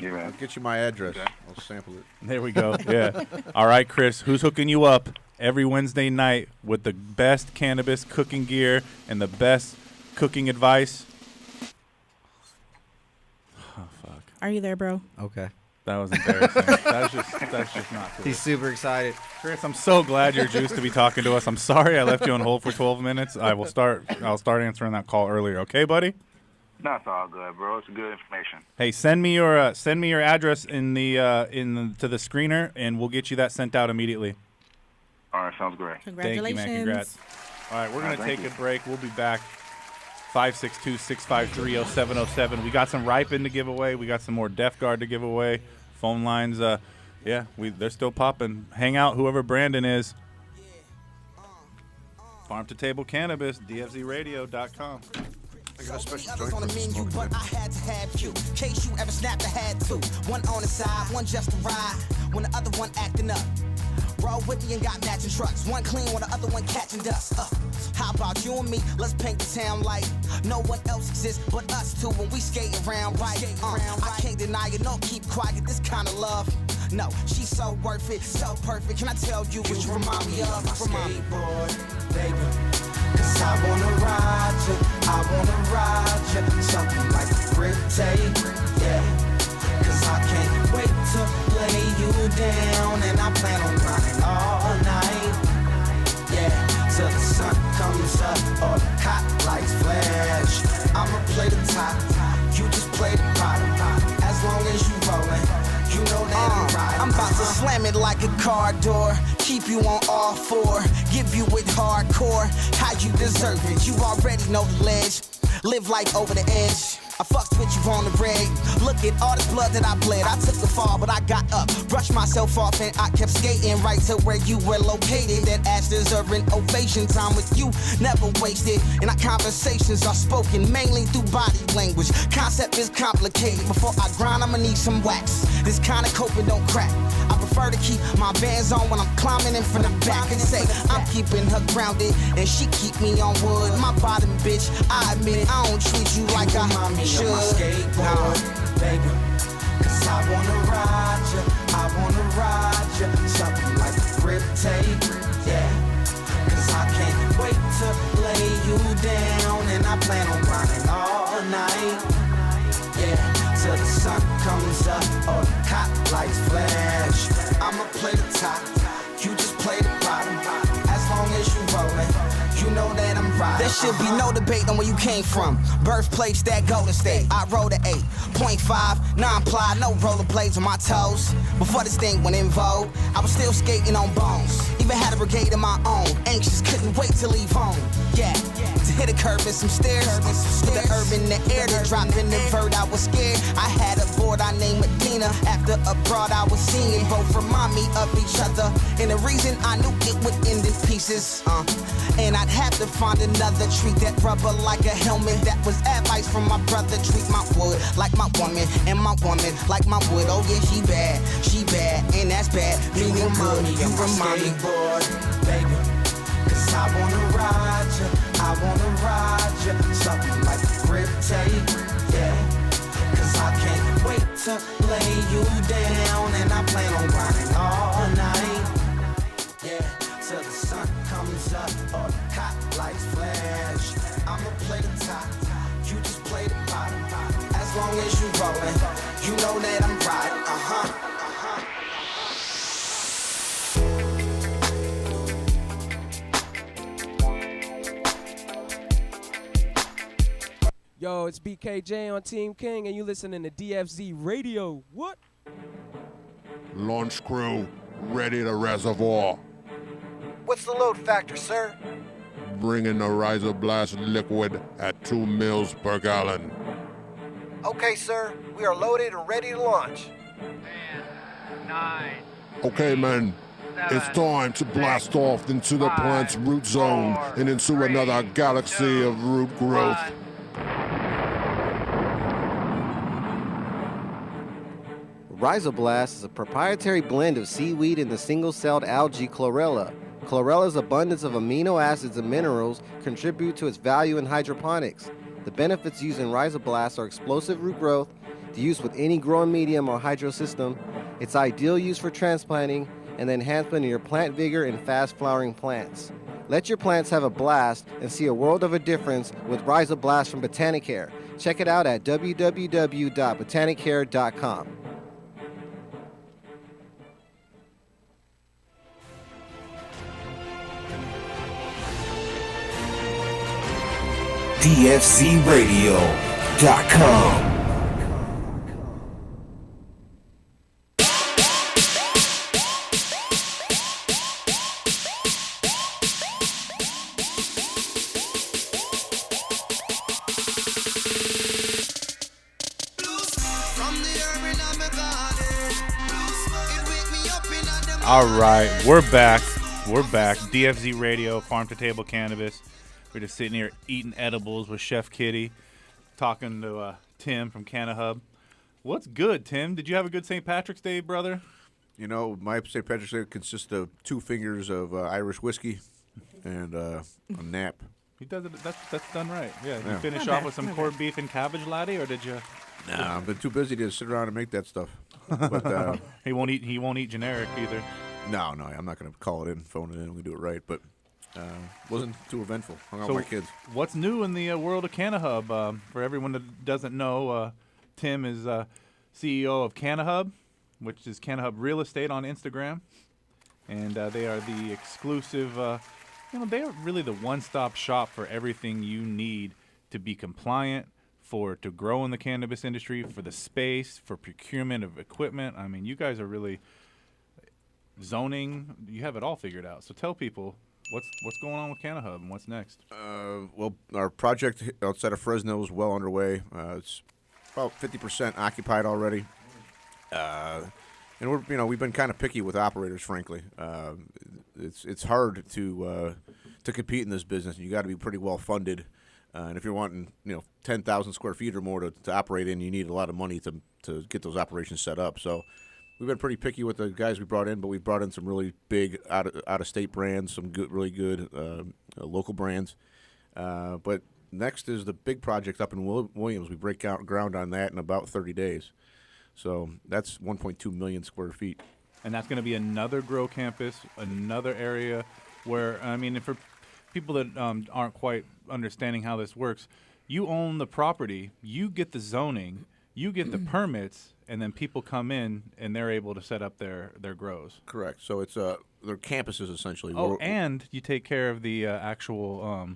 Yeah, man. I'll get you my address. I'll sample it. There we go. Yeah. All right, Chris, who's hooking you up every Wednesday night with the best cannabis cooking gear and the best cooking advice? Oh, fuck. Are you there, bro? Okay. That was embarrassing. that's just not cool. He's super excited. Chris, I'm so glad you're juiced to be talking to us. I'm sorry I left you on hold for 12 minutes. I'll start answering that call earlier. Okay, buddy? That's all good, bro. It's good information. Hey, send me your address to the screener, and we'll get you that sent out immediately. All right, sounds great. Congratulations. Thank you, man. Congrats. All right, we're going to take a break. We'll be back. 562-653-0707. We got some Ripon to give away. We got some more Def Guard to give away. Phone lines, they're still popping. Hang out, whoever Brandon is. Farm to Table Cannabis, dfzradio.com. I got a special Others joint on the for menu, smoking. but I had to have you. Case you ever snapped, I had to. One on the side, one just to ride. When the other one acting up. Roll with me and got matching trucks. One clean, while the other one catching dust. How about you and me? Let's paint the town like no one else exists but us two when we skate around right. I can't deny it, no, keep quiet. This kind of love. No, she's so worth it, so perfect. Can I tell you what you remind me of? Skateboard, baby. Cause I wanna ride you, I wanna ride you. Something like a grip tape, yeah. Cause I can't wait to lay you down. And I plan on riding all night, yeah. Till the sun comes up or the hot lights flash. I'ma play the top, you just play the bottom. As long as you rollin', you know that I'm riding. I'm about to slam it like a car door, keep you on all four, give you it hardcore, how you deserve it. You already know the ledge, live life over the edge. I fucked with you on the red. Look at all the blood that I bled. I took the fall, but I got up, brushed myself off, and I kept skating right to where you were located. That ass deserving ovation. Time with you never wasted, and our conversations are spoken mainly through body language. Concept is complicated. Before I grind, I'ma need some wax. This kind of coping don't crack. I prefer to keep my bands on when I'm climbing in from the back and say I'm keeping her grounded, and she keep me on wood. My bottom bitch, I admit I don't treat you like I should. My skateboard, baby. Cause I wanna ride you, I wanna ride you. Something like a grip tape, yeah. Cause I can't wait to lay you down. And I plan on riding all night, yeah. Till the sun comes up or the hot lights flash. I'ma play the top, you just play the bottom. As long as you rollin', you know that I'm right. There should be no debate on where you came from. Birthplace, that Golden State. I rode an 8.5, non-ply, no rollerblades on my toes. Before this thing went in vogue, I was still skating on bones. Even had a brigade of my own. Anxious, couldn't wait to leave home. Yeah, to hit a curve and some stairs. With the herb in the air, to drop in the vert, I was scared. I had a board I named Medina. After a broad I was seeing, both remind me of each other. And the reason I knew it would end in pieces. And I'd have to find another. Treat that rubber like a helmet. That was advice from my brother. Treat my wood like my woman, and my woman like my wood. Oh yeah, she bad, and that's bad. Meaning good, you remind me, boy, baby. Cause I wanna ride you, I wanna ride you. Something like a grip tape, yeah. Cause I can't wait to lay you down. And I plan on riding all night, yeah. Till the sun comes up or the hot lights flash. I'ma play the top, you just play the bottom. As long as you rollin', you know that I'm riding, Yo, it's BKJ on Team King, and you listening to DFZ Radio. What? Launch crew, ready to reservoir. What's the load factor, sir? Bring in the Riser Blast liquid at 2 mils per gallon. Okay, sir. We are loaded and ready to launch. 10, 9. Okay, men. It's time to blast off into the plant's root zone and into another galaxy of root growth. Rhizoblast is a proprietary blend of seaweed and the single-celled algae chlorella. Chlorella's abundance of amino acids and minerals contribute to its value in hydroponics. The benefits used in Rhizoblast are explosive root growth, the use with any growing medium or hydro system, its ideal use for transplanting, and the enhancement of your plant vigor in fast-flowering plants. Let your plants have a blast and see a world of a difference with Rhizoblast from Botanicare. Check it out at www.botanicare.com. DFZRadio.com. All right, we're back. We're back. DFZ Radio, Farm to Table Cannabis. We're just sitting here eating edibles with Chef Kitty, talking to Tim from CannaHub. What's good, Tim? Did you have a good St. Patrick's Day, brother? You know, my St. Patrick's Day consists of 2 fingers of Irish whiskey and a nap. He does it. That's done right. Yeah. Yeah. You finish off with some corned beef and cabbage, laddie, or did you? Nah, I've been too busy to sit around and make that stuff. But he won't eat. He won't eat generic either. No, I'm not going to call it in, phone it in. We do it right. But Wasn't too eventful. Hung out So with my kids. what's new in the world of CanaHub? For everyone that doesn't know, Tim is CEO of CanaHub, which is CanaHub Real Estate on Instagram. And they are the exclusive, they are really the one-stop shop for everything you need to be compliant, to grow in the cannabis industry, for the space, for procurement of equipment. I mean, you guys are really zoning. You have it all figured out. So tell people what's going on with CanaHub and what's next. Well, our project outside of Fresno is well underway. It's about 50% occupied already. And we've been kind of picky with operators, frankly. It's hard to compete in this business. You got to be pretty well funded, and if you're wanting 10,000 square feet or more to operate in, you need a lot of money to get those operations set up. So we've been pretty picky with the guys we brought in, but we've brought in some really big out of state brands, some really good local brands. But next is the big project up in Williams. We break ground on that in about 30 days. So that's 1.2 million square feet. And that's going to be another grow campus, another area where, for people that aren't quite understanding how this works, you own the property, you get the zoning, you get the permits, and then people come in and they're able to set up their grows. Correct. So it's their campuses essentially. Oh, and you take care of the actual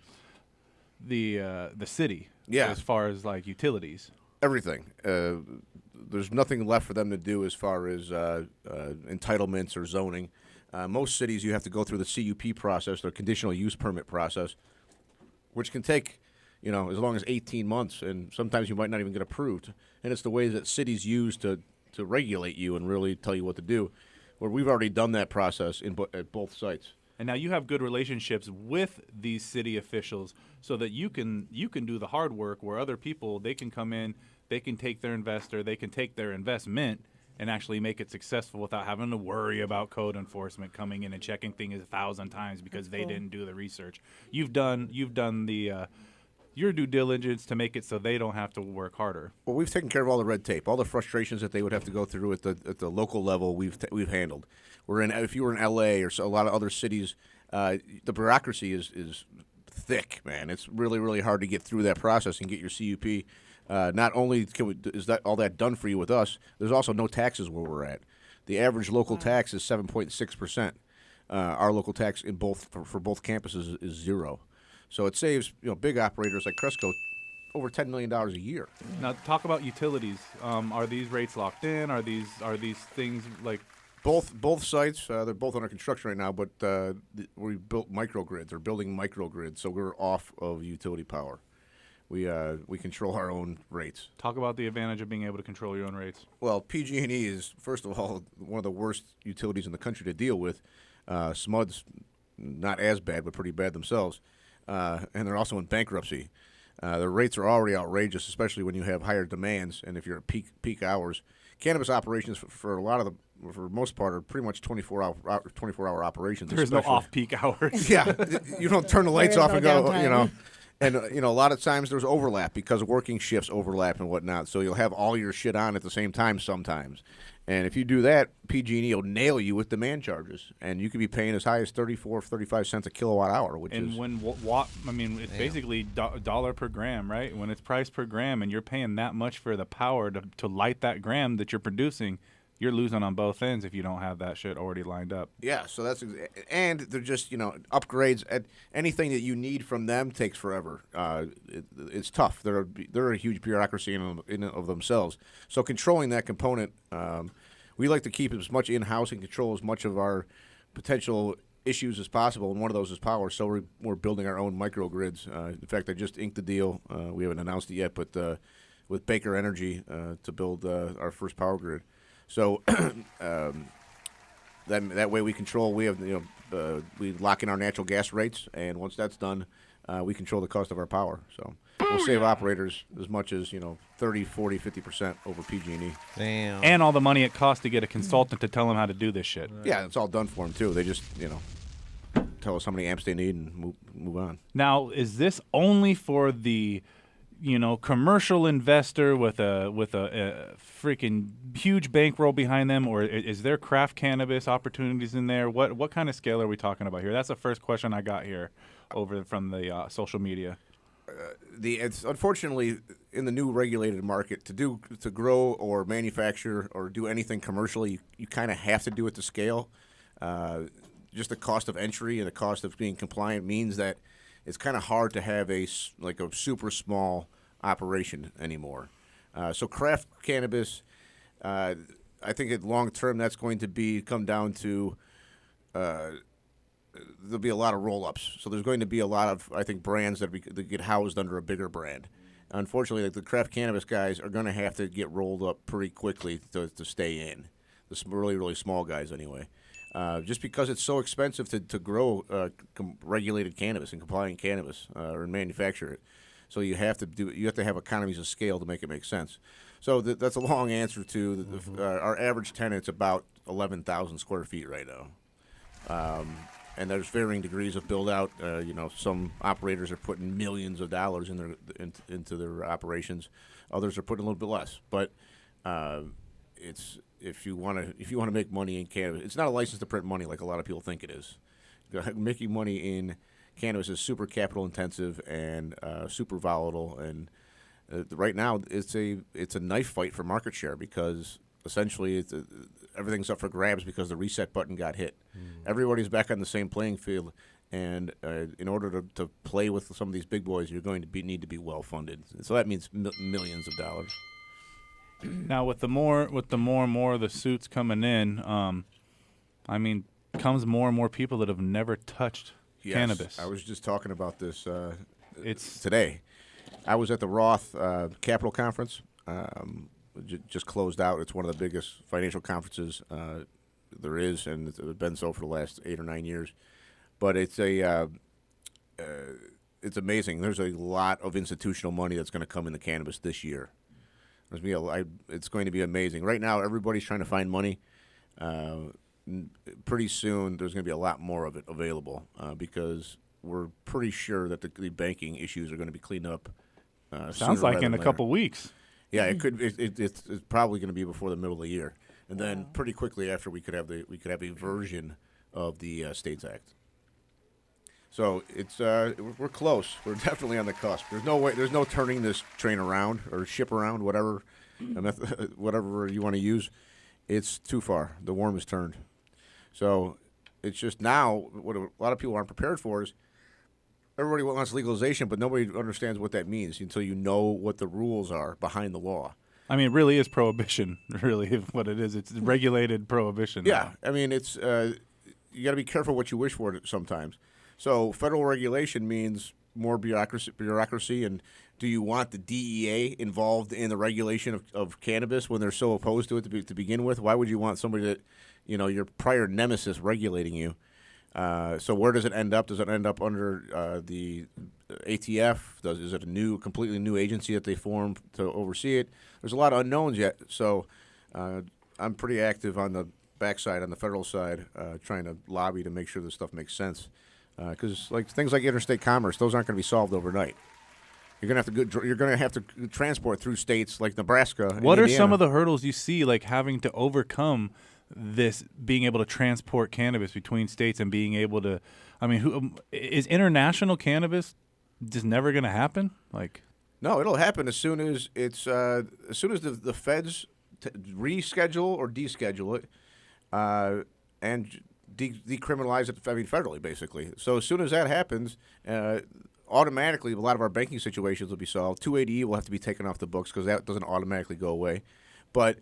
the city. Yeah. As far as like utilities. Everything. There's nothing left for them to do as far as entitlements or zoning. Most cities, you have to go through the CUP process, their conditional use permit process, which can take, as long as 18 months, and sometimes you might not even get approved. And it's the ways that cities use to regulate you and really tell you what to do, where we've already done that process at both sites. And now you have good relationships with these city officials so that you can do the hard work where other people, they can come in, they can take their investor, they can take their investment and actually make it successful without having to worry about code enforcement coming in and checking things 1,000 times because they didn't do the research. You've done the your due diligence to make it so they don't have to work harder. Well, we've taken care of all the red tape, all the frustrations that they would have to go through at the local level. We've handled. If you were in LA or a lot of other cities, the bureaucracy is thick, man. It's really, really hard to get through that process and get your CUP. Not only is that all that done for you with us, there's also no taxes where we're at. The average local tax is 7.6%. Our local tax for both campuses is 0. So it saves big operators like Cresco over $10 million a year. Now talk about utilities. Are these rates locked in? Are these things like both sites? They're both under construction right now, but we built microgrids or building microgrids, so we're off of utility power. We control our own rates. Talk about the advantage of being able to control your own rates. Well, PG&E is, first of all, one of the worst utilities in the country to deal with. SMUD's not as bad, but pretty bad themselves. And they're also in bankruptcy. Their rates are already outrageous, especially when you have higher demands and if you're at peak hours. Cannabis operations, for most part, are pretty much 24-hour operations. There's no off-peak hours. Yeah, you don't turn the lights off and go, And, a lot of times there's overlap because working shifts overlap and whatnot. So you'll have all your shit on at the same time sometimes. And if you do that, PG&E will nail you with demand charges. And you could be paying as high as 34, 35 cents a kilowatt hour, it's basically dollar per gram, right? When it's priced per gram and you're paying that much for the power to light that gram that you're producing, you're losing on both ends if you don't have that shit already lined up. Yeah, so and they're just, upgrades. Anything that you need from them takes forever. It's tough. They're a huge bureaucracy in and of themselves. So controlling that component, we like to keep as much in-house and control as much of our potential issues as possible, and one of those is power. So we're building our own microgrids. In fact, I just inked the deal. We haven't announced it yet, but with Baker Energy to build our first power grid. So that way we control. We have we lock in our natural gas rates, and once that's done, we control the cost of our power. So we'll save operators as much as 30, 40, 50% over PG&E. Damn. And all the money it costs to get a consultant to tell them how to do this shit. Yeah, it's all done for them too. They just tell us how many amps they need and move on. Now, is this only for the commercial investor with a freaking huge bankroll behind them, or is there craft cannabis opportunities in there? What kind of scale are we talking about here? That's the first question I got here over from the social media. It's unfortunately in the new regulated market to grow or manufacture or do anything commercially, you kind of have to do it to scale. Just the cost of entry and the cost of being compliant means that it's kind of hard to have a super small operation anymore. So craft cannabis, I think at long term that's going to come down to there'll be a lot of roll-ups. So there's going to be a lot of, I think, brands that get housed under a bigger brand. Unfortunately, the craft cannabis guys are going to have to get rolled up pretty quickly to stay in. The really, really small guys anyway. Just because it's so expensive to grow regulated cannabis and compliant cannabis or manufacture it, so you have to have economies of scale to make it make sense. So that's a long answer to our average tenant's about 11,000 square feet right now, and there's varying degrees of build out. Some operators are putting millions of dollars into their operations, others are putting a little bit less, but it's. If you want to make money in cannabis, it's not a license to print money like a lot of people think it is. Making money in cannabis is super capital intensive and super volatile. And right now, it's a knife fight for market share because essentially everything's up for grabs because the reset button got hit. Everybody's back on the same playing field, and in order to play with some of these big boys, you're going to need to be well funded. So that means millions of dollars. Now, with the more and more of the suits coming in, comes more and more people that have never touched cannabis. I was just talking about this. It's today. I was at the Roth Capital Conference. Just closed out. It's one of the biggest financial conferences there is, and it's been so for the last 8 or 9 years. But it's amazing. There's a lot of institutional money that's going to come into cannabis this year. It's going to be amazing. Right now, everybody's trying to find money. Pretty soon, there's going to be a lot more of it available because we're pretty sure that the banking issues are going to be cleaned up. Sounds like in a couple weeks. Yeah, it could. It's probably going to be before the middle of the year, and then pretty quickly after we could have a version of the States Act. So we're close. We're definitely on the cusp. There's no way. There's no turning this train around or ship around, whatever you want to use. It's too far. The worm is turned. So it's just now what a lot of people aren't prepared for is everybody wants legalization, but nobody understands what that means until you know what the rules are behind the law. I mean, it really is prohibition. Really, what it is. It's regulated prohibition. Yeah, I mean, it's you got to be careful what you wish for sometimes. So federal regulation means more bureaucracy, and do you want the DEA involved in the regulation of cannabis when they're so opposed to it to begin with? Why would you want somebody that, your prior nemesis regulating you? So where does it end up? Does it end up under the ATF? Is it a completely new agency that they form to oversee it? There's a lot of unknowns yet. So I'm pretty active on the backside, on the federal side, trying to lobby to make sure this stuff makes sense. Because things like interstate commerce, those aren't going to be solved overnight. You're going to have to transport through states like Nebraska. And what Indiana. are some of the hurdles you see, having to overcome this, being able to transport cannabis between states and being able to? I mean, is international cannabis just never going to happen? No, it'll happen as soon as the feds reschedule or deschedule it, and decriminalize it, federally, basically. So as soon as that happens, automatically a lot of our banking situations will be solved. 280E will have to be taken off the books because that doesn't automatically go away. But,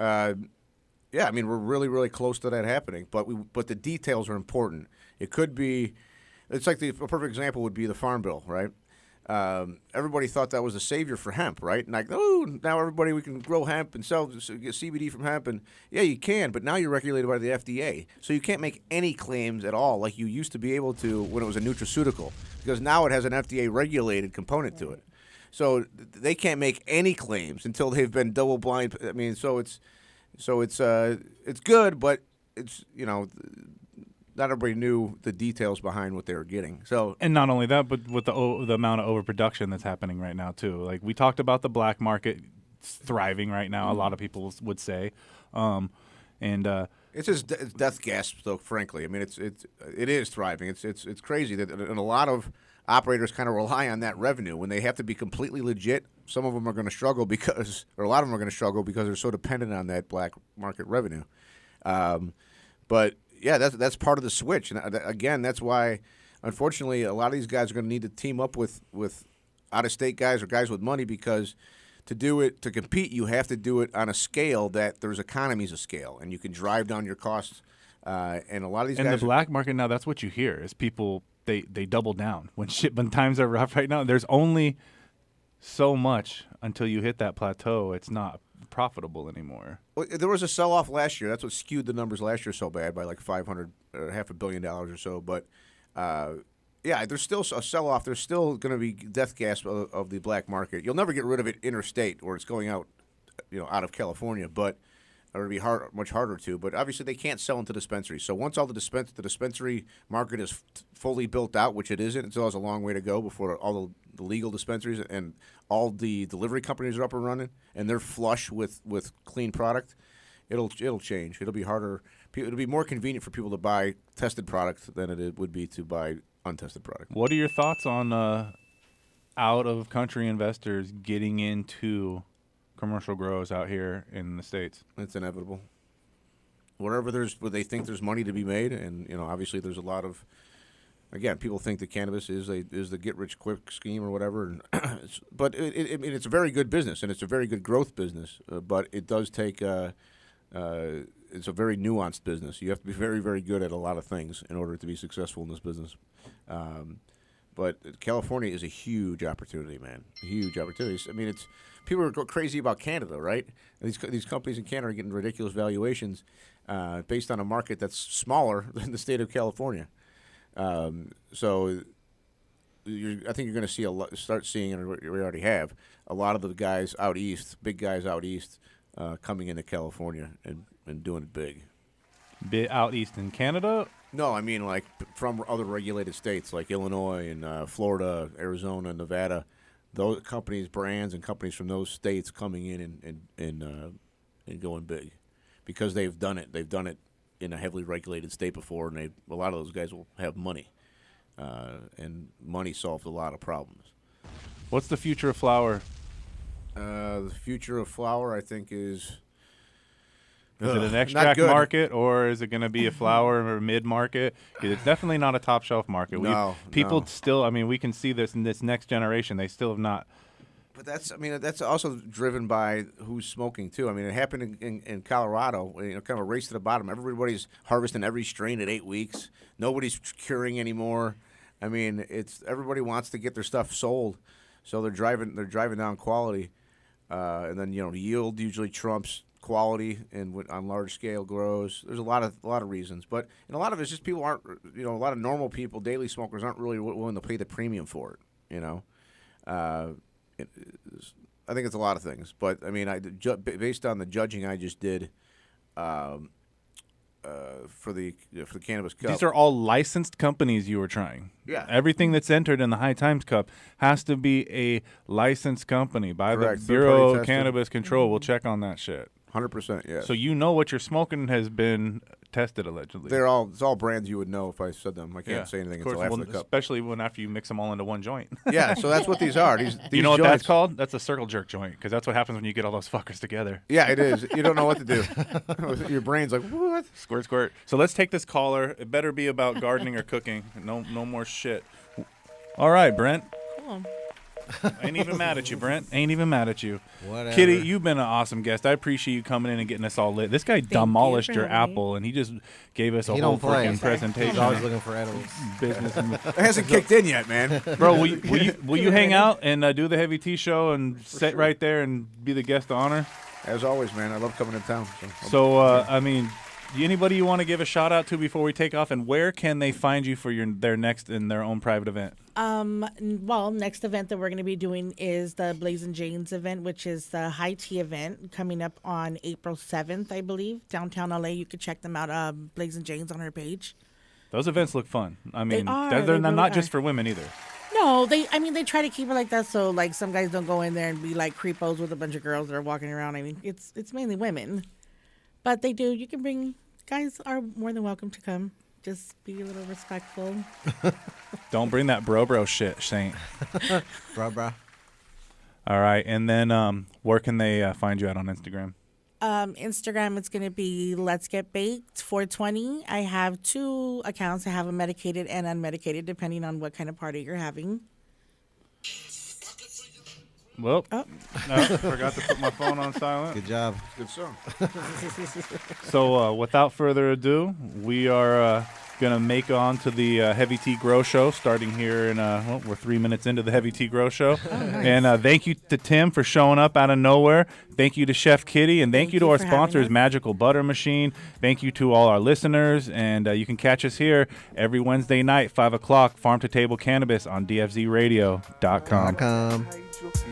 we're really, really close to that happening. But the details are important. It could be – a perfect example would be the Farm Bill, right? Everybody thought that was a savior for hemp, right? And now we can grow hemp and get CBD from hemp, and yeah, you can, but now you're regulated by the FDA, so you can't make any claims at all like you used to be able to when it was a nutraceutical, because now it has an FDA regulated component to it, so they can't make any claims until they've been double blind. I mean, so it's good, but it's not not everybody knew the details behind what they were getting. So, and not only that, but with the amount of overproduction that's happening right now too. Like we talked about the black market thriving right now. A lot of people would say, it's just death gasps, though. Frankly, I mean, it is thriving. It's crazy that and a lot of operators kind of rely on that revenue when they have to be completely legit. Some of them are going to struggle or a lot of them are going to struggle because they're so dependent on that black market revenue. But yeah, that's part of the switch, and again, that's why, unfortunately, a lot of these guys are going to need to team up with out-of-state guys or guys with money because to compete, you have to do it on a scale that there's economies of scale, and you can drive down your costs. And a lot of these guys in the black market now, that's what you hear is people they double down when times are rough right now. There's only so much until you hit that plateau. It's not profitable anymore. Well, there was a sell-off last year. That's what skewed the numbers last year so bad by like $500 million or so. But yeah, there's still a sell-off. There's still going to be death gasp of the black market. You'll never get rid of it interstate or it's going out, out of California, but it'll be much harder to. But obviously, they can't sell into dispensaries. So once all the dispensary market is fully built out, which it isn't, it still has a long way to go before all the legal dispensaries and all the delivery companies are up and running, and they're flush with clean product. It'll change. It'll be harder. It'll be more convenient for people to buy tested product than it would be to buy untested product. What are your thoughts on out-of-country investors getting into commercial grows out here in the States? It's inevitable. Where they think there's money to be made, and obviously there's a lot of. Again, people think that cannabis is the get-rich-quick scheme or whatever, but it's a very good business and it's a very good growth business. But it does take it's a very nuanced business. You have to be very, very good at a lot of things in order to be successful in this business. But California is a huge opportunity, man. A huge opportunity. I mean, people are crazy about Canada, right? These companies in Canada are getting ridiculous valuations based on a market that's smaller than the state of California. So I think you're going to start seeing, and we already have, a lot of the guys out east, big guys out east, coming into California and doing it big. Out east in Canada? No, I mean like from other regulated states like Illinois and Florida, Arizona, Nevada. Those companies, brands, and companies from those states coming in and going big because they've done it. They've done it in a heavily regulated state before, and a lot of those guys will have money, and money solves a lot of problems. What's the future of flower? The future of flower, I think, is it an extract market, or is it going to be a flower or mid market? It's definitely not a top shelf market. People still, I mean, we can see this in this next generation. They still have not. But that's also driven by who's smoking too. I mean, it happened in Colorado, kind of a race to the bottom. Everybody's harvesting every strain at 8 weeks. Nobody's curing anymore. I mean, everybody wants to get their stuff sold, so they're driving down quality, and then yield usually trumps quality and on large scale grows. There's a lot of reasons, but a lot of it's just people aren't, a lot of normal people, daily smokers aren't really willing to pay the premium for it. I think it's a lot of things, but I mean, based on the judging I just did for the Cannabis Cup. These are all licensed companies you were trying. Yeah. Everything that's entered in the High Times Cup has to be a licensed company by Correct. the Bureau of Cannabis Control. We'll check on that shit. 100%, yeah. So what you're smoking has been tested allegedly. It's all brands you would know if I said them. I can't say anything until after the cup. Especially after you mix them all into one joint. Yeah, so that's what these are. These you know what joints, that's called? That's a circle jerk joint, because that's what happens when you get all those fuckers together. Yeah, it is. You don't know what to do. Your brain's like, what? Squirt, squirt. So let's take this caller. It better be about gardening or cooking. No more shit. All right, Brent. Cool. Ain't even mad at you, Brent. Ain't even mad at you. Whatever. Kitty, you've been an awesome guest. I appreciate you coming in and getting us all lit. This guy demolished your apple, and he just gave us a whole freaking presentation. He's always looking for edibles. Business. It hasn't kicked in yet, man. Bro, will you hang out and do the Heavy Tea show and sit right there and be the guest of honor? As always, man. I love coming to town. So I mean, anybody you want to give a shout out to before we take off, and where can they find you for their next in their own private event? Well, next event that we're going to be doing is the Blazing Janes event, which is the High Tea event coming up on April 7th, I believe, downtown LA. You can check them out, Blazing Janes on her page. Those events look fun. I mean, are. they're They really not just are. for women either. No, they try to keep it like that so like some guys don't go in there and be like creepos with a bunch of girls that are walking around. I mean, it's mainly women. But they do. You can bring guys are more than welcome to come. Just be a little respectful. Don't bring that bro shit, Saint. Bro. All right, and then where can they find you at on Instagram? Instagram, it's going to be Let's Get Baked 420. I have 2 accounts. I have a medicated and unmedicated, depending on what kind of party you're having. Well, forgot to put my phone on silent. Good job. Good song. So without further ado, we are going to make on to the Heavy Tea Grow Show, starting here in, we're 3 minutes into the Heavy Tea Grow Show. Oh, nice. And thank you to Tim for showing up out of nowhere. Thank you to Chef Kitty, and thank you to our for having sponsors, us. Magical Butter Machine. Thank you to all our listeners, and you can catch us here every Wednesday night, 5 o'clock, Farm to Table Cannabis on DFZRadio.com.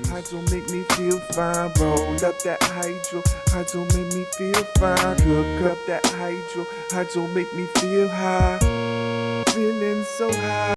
Hydro make me feel fine. Roll up that hydro. Hydro make me feel fine. Cook up that hydro. Hydro make me feel high. Feeling so high.